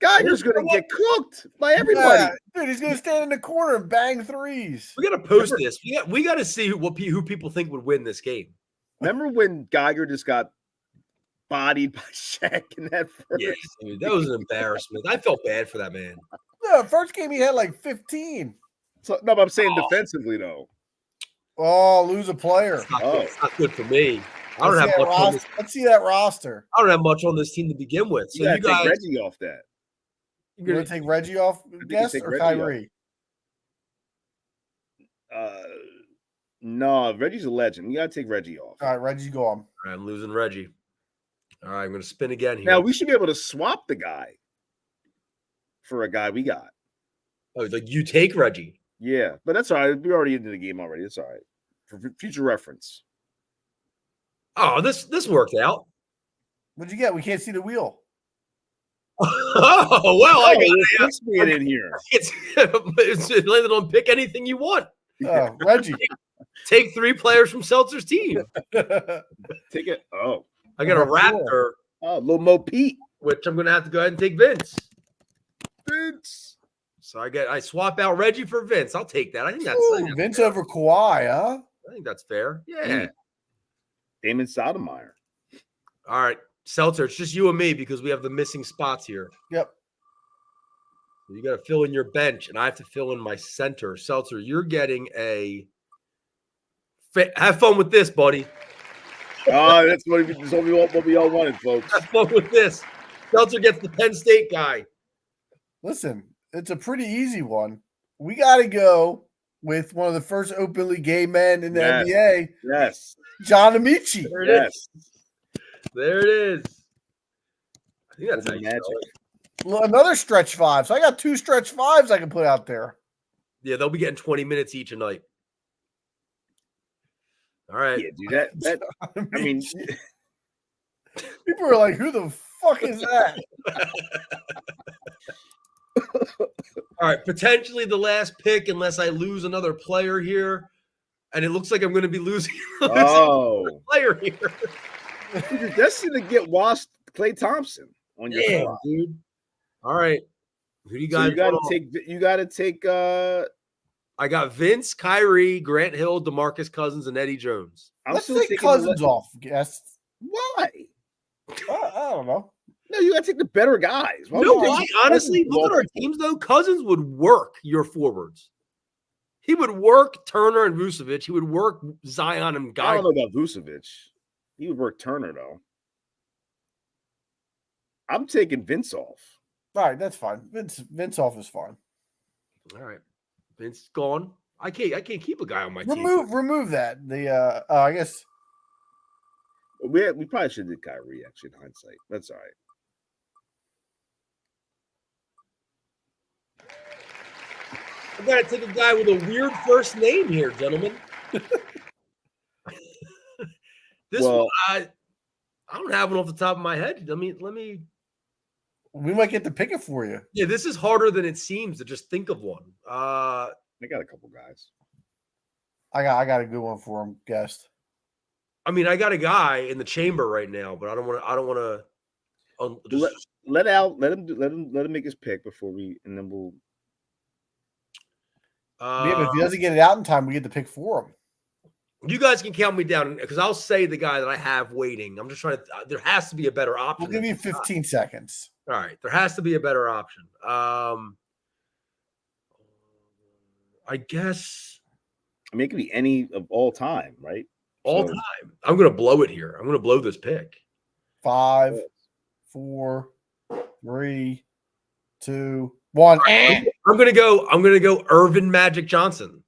Geiger's going to get cooked by everybody. Yeah, dude, he's gonna stand in the corner and bang threes. We got to post this. We got to see who people think would win this game. Remember when Geiger just got bodied by Shaq in that first? Yes, dude, that was an embarrassment. I felt bad for that man. No, first game he had like 15. So, no, but I'm saying defensively though. Oh, lose a player. It's not good for me. I don't have much on this. Let's see that roster. I don't have much on this team to begin with. So you you guys, take Reggie off that. You're gonna take Reggie off, guess, or Reggie Kyrie? No, Reggie's a legend. You gotta take Reggie off. All right, Reggie, go on. All right, I'm losing Reggie. All right, I'm going to spin again here. Now we should be able to swap the guy for a guy we got. Oh, like you take Reggie. Yeah, but that's all right. We're already into the game already. It's all right for future reference. Oh, this worked out. What'd you get? We can't see the wheel. Oh, well, I got it in here. it's landed on pick anything you want. Oh, Reggie. Take 3 players from Seltzer's team. Take it. Oh, I got a Raptor, little Mo Pete. which I'm going to have to go ahead and take Vince. Vince. So I swap out Reggie for Vince. I'll take that. I think that's Vince over Kawhi, huh? I think that's fair. Yeah. Damon Sotomayor. All right, Seltzer. It's just you and me because we have the missing spots here. Yep. You got to fill in your bench, and I have to fill in my center. Seltzer, you're getting a. Have fun with this, buddy. Oh, that's what we all wanted, folks. Have fun with this. Seltzer gets the Penn State guy. Listen, it's a pretty easy one. We got to go with one of the first openly gay men in the NBA. Yes. John Amici. There it is. There it is. I think that's magic. Another stretch 5. So I got 2 stretch 5s I can put out there. Yeah, they'll be getting 20 minutes each a night. All right. Yeah, dude. That I mean, people are like, "Who the fuck is that?" All right, potentially the last pick, unless I lose another player here, and it looks like I'm going to be losing another player here. You're destined to get washed, Klay Thompson on your squad, dude. All right, who do you guys? So you got to take. I got Vince, Kyrie, Grant Hill, DeMarcus Cousins, and Eddie Jones. Let's take Cousins off, guests. Why? I don't know. No, you got to take the better guys. Honestly, look at our teams, though. Cousins would work your forwards. He would work Turner and Vucevic. He would work Zion and Guy. I don't know about Vucevic. He would work Turner, though. I'm taking Vince off. All right, that's fine. Vince off is fine. All right. Vince is gone. I can't keep a guy on my team. Remove that. I guess we probably should have did Kyrie, actually, in hindsight. That's all right. I gotta take a guy with a weird first name here, gentlemen. One, I don't have one off the top of my head. Let me. We might get to pick it for you. Yeah, this is harder than it seems to just think of one. I got a couple guys. I got a good one for him, guest. I mean, I got a guy in the chamber right now, but I don't want to. Let him make his pick before and then we'll. Yeah, but if he doesn't get it out in time, we get to pick for him. You guys can count me down because I'll say the guy that I have waiting. I'm just trying to. There has to be a better option. We'll give you 15 seconds. All right, there has to be a better option. I guess. I mean, it could be any of all time, right? All time. I'm going to blow it here. I'm going to blow this pick. 5, 4, 3, 2, 1. I'm going to go Irvin Magic Johnson.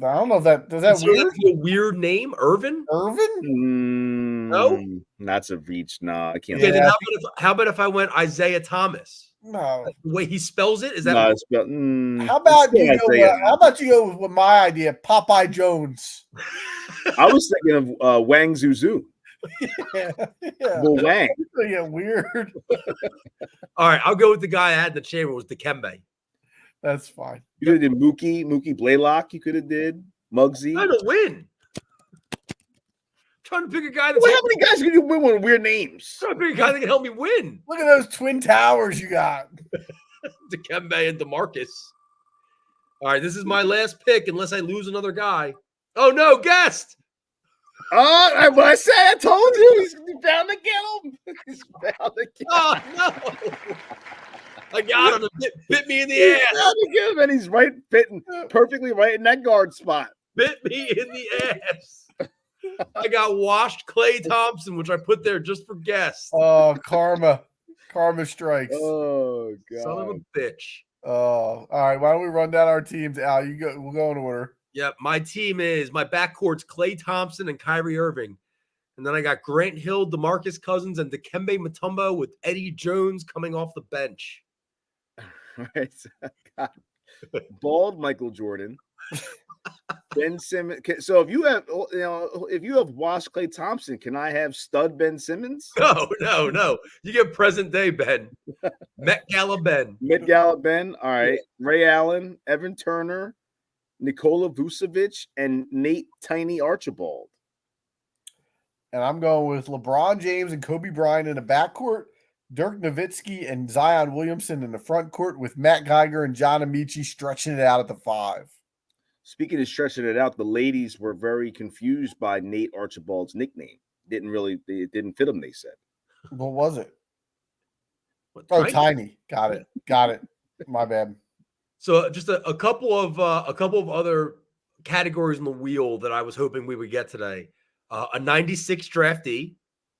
I don't know if that does that weird. A weird name, Irvin. No, that's a reach. No, I can't. Okay, then how about if I went Isaiah Thomas? No, the way he spells it is that. No, how about you go with my idea, Popeye Jones? I was thinking of Wang Zuzu. Yeah. Wang. Yeah, weird. All right, I'll go with the guy I had in the chamber was Dikembe. That's fine. You could have did Mookie Blaylock. You could have did Muggsy. Trying to win. Trying to pick a guy that's. How many guys can you win with weird names? Trying to pick a guy that can help me win. Look at those twin towers you got. Dikembe and DeMarcus. All right, this is my last pick unless I lose another guy. Oh no, guest. Oh, what I said, I told you, he's bound to get him. He's bound to get him. Oh no. I got him. It bit me in the ass. And he's fitting perfectly right in that guard spot. Bit me in the ass. I got washed Klay Thompson, which I put there just for guests. Oh, karma strikes. Oh god, son of a bitch. Oh, all right. Why don't we run down our teams? Al, you go. We'll go in order. Yep. My backcourt's Klay Thompson and Kyrie Irving. And then I got Grant Hill, DeMarcus Cousins, and Dikembe Mutombo with Eddie Jones coming off the bench. Right. Bald Michael Jordan. Ben Simmons. So if you have washed Klay Thompson, can I have stud Ben Simmons? No. You get present day Ben. Met Gala Ben. All right. Yeah. Ray Allen, Evan Turner, Nikola Vucevic, and Nate Tiny Archibald. And I'm going with LeBron James and Kobe Bryant in the backcourt, Dirk Nowitzki and Zion Williamson in the front court, with Matt Geiger and John Amici stretching it out at the 5. Speaking of stretching it out, the ladies were very confused by Nate Archibald's nickname. It didn't fit them, they said. What was it? Tiny? Tiny. Got it. My bad. So just a couple of other categories in the wheel that I was hoping we would get today. A 96 draftee,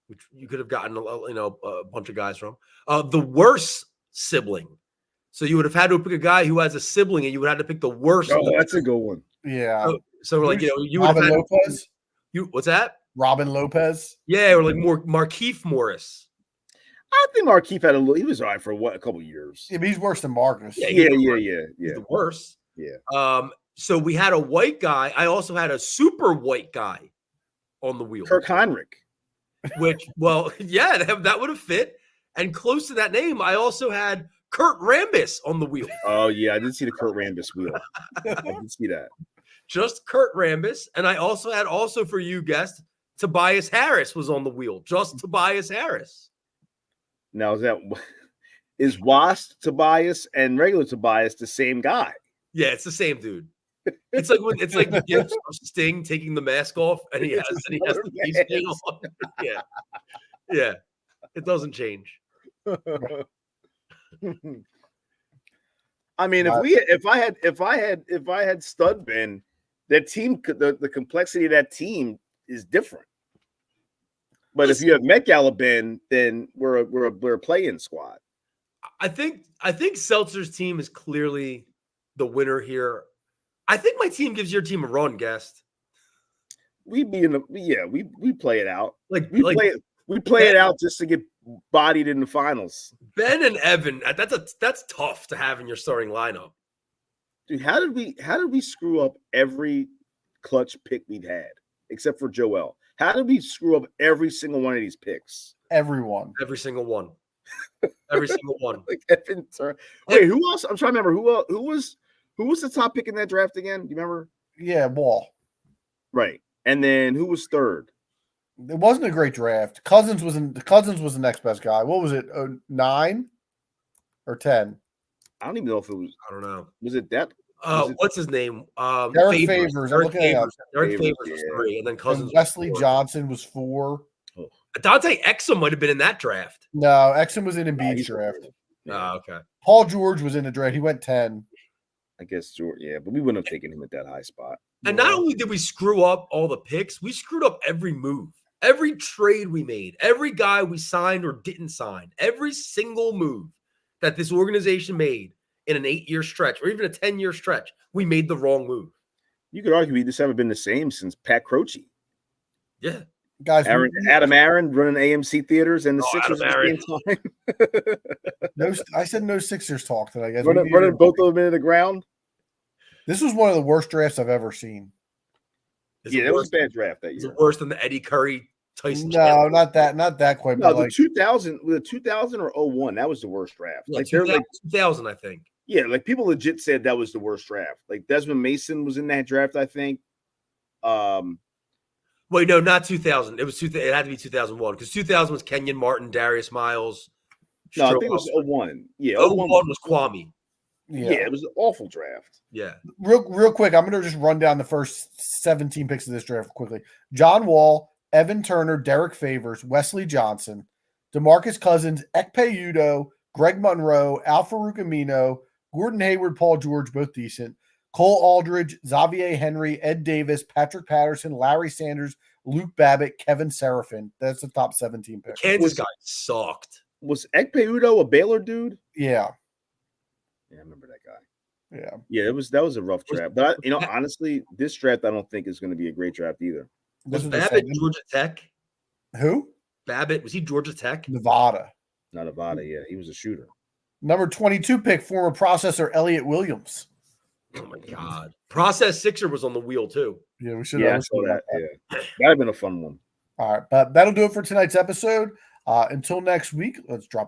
which you could have gotten a bunch of guys from. The worst sibling. So you would have had to pick a guy who has a sibling, and you would have to pick the worst. Oh, that's a good one. Yeah. So like you would have had Lopez. What's that? Robin Lopez. Yeah, or like more Markieff Morris. I think Markieff he was all right for a couple years. Yeah, but he's worse than Marcus. Yeah. He's the worst. Yeah. So we had a white guy. I also had a super white guy on the wheel. Kirk Heinrich. Which, well, yeah, that would have fit. And close to that name, I also had Kurt Rambis on the wheel. Oh, yeah, I did see the Kurt Rambis wheel. I did see that. Just Kurt Rambis. And I also had, for you guest, Tobias Harris was on the wheel. Just Tobias Harris. Now, is Wasp Tobias and regular Tobias the same guy? Yeah, it's the same dude. It's like the gifts of Sting taking the mask off, and he has the face paint on. Yeah, it doesn't change. I mean, if I had stud Ben, that team, the complexity of that team is different. But if you have Met Gala Ben, then we're a play-in squad. I think Seltzer's team is clearly the winner here. I think my team gives your team a run, guest. We play it out. We play Ben, it out just to get bodied in the finals. Ben and Evan, that's tough to have in your starting lineup. Dude, how did we screw up every clutch pick we've had, except for Joel? How did we screw up every single one of these picks? Every single one. Every single one. Like Evan Turner. Wait, who else? I'm trying to remember who was the top pick in that draft again? Do you remember? Yeah, Wall. Right. And then who was third? It wasn't a great draft. Cousins was the next best guy. What was it? 9 or 10? I don't even know if it was. I don't know. Was it that? What's his name? Derek Favors. Derek Favors was 3, and then Cousins. And Wesley Johnson was 4. Oh. Dante Exum might have been in that draft. No, Exum was in Embiid's draft. Oh, okay. Paul George was in the draft. He went 10. I guess George, yeah, but we wouldn't have taken him at that high spot. And not only did we screw up all the picks, we screwed up every move, every trade we made, every guy we signed or didn't sign, every single move that this organization made in an 8-year stretch or even a 10-year stretch, we made the wrong move. You could argue we just haven't been the same since Pat Croce. Yeah. Guys, Adam Aaron running AMC theaters and the Sixers at the same time. I said no Sixers talk today, guys. Running both of them into the ground. This was one of the worst drafts I've ever seen. That was a bad draft that year. Is it worse than the Eddie Curry Tyson? No, not that quite. No, the 2000 or 01, that was the worst draft. Yeah, 2000, I think. Yeah, like people legit said that was the worst draft. Like Desmond Mason was in that draft, I think. Wait, no, not 2000. It was it had to be 2001 because 2000 was Kenyon Martin, Darius Miles. No, I think it was 01. Yeah, 01 was Kwame. Yeah, it was an awful draft. Yeah. Real quick, I'm going to just run down the first 17 picks of this draft quickly. John Wall, Evan Turner, Derek Favors, Wesley Johnson, DeMarcus Cousins, Ekpe Udoh, Greg Monroe, Al Farouk Amino, Gordon Hayward, Paul George, both decent. Cole Aldridge, Xavier Henry, Ed Davis, Patrick Patterson, Larry Sanders, Luke Babbitt, Kevin Seraphin. That's the top 17 picks. Kansas guy sucked. Was Ekpe Udoh a Baylor dude? Yeah. Yeah, I remember that guy. Yeah. That was a rough draft. But honestly, this draft I don't think is going to be a great draft either. Was Babbitt Georgia Tech? Who? Babbitt, was he Georgia Tech? Nevada. Not Nevada, yeah. He was a shooter. Number 22 pick, former processor Elliot Williams. Oh my God. Process Sixer was on the wheel too. Yeah, we should Yeah, I have saw that. Yeah. That'd have been a fun one. All right, but that'll do it for tonight's episode. Until next week, let's drop that.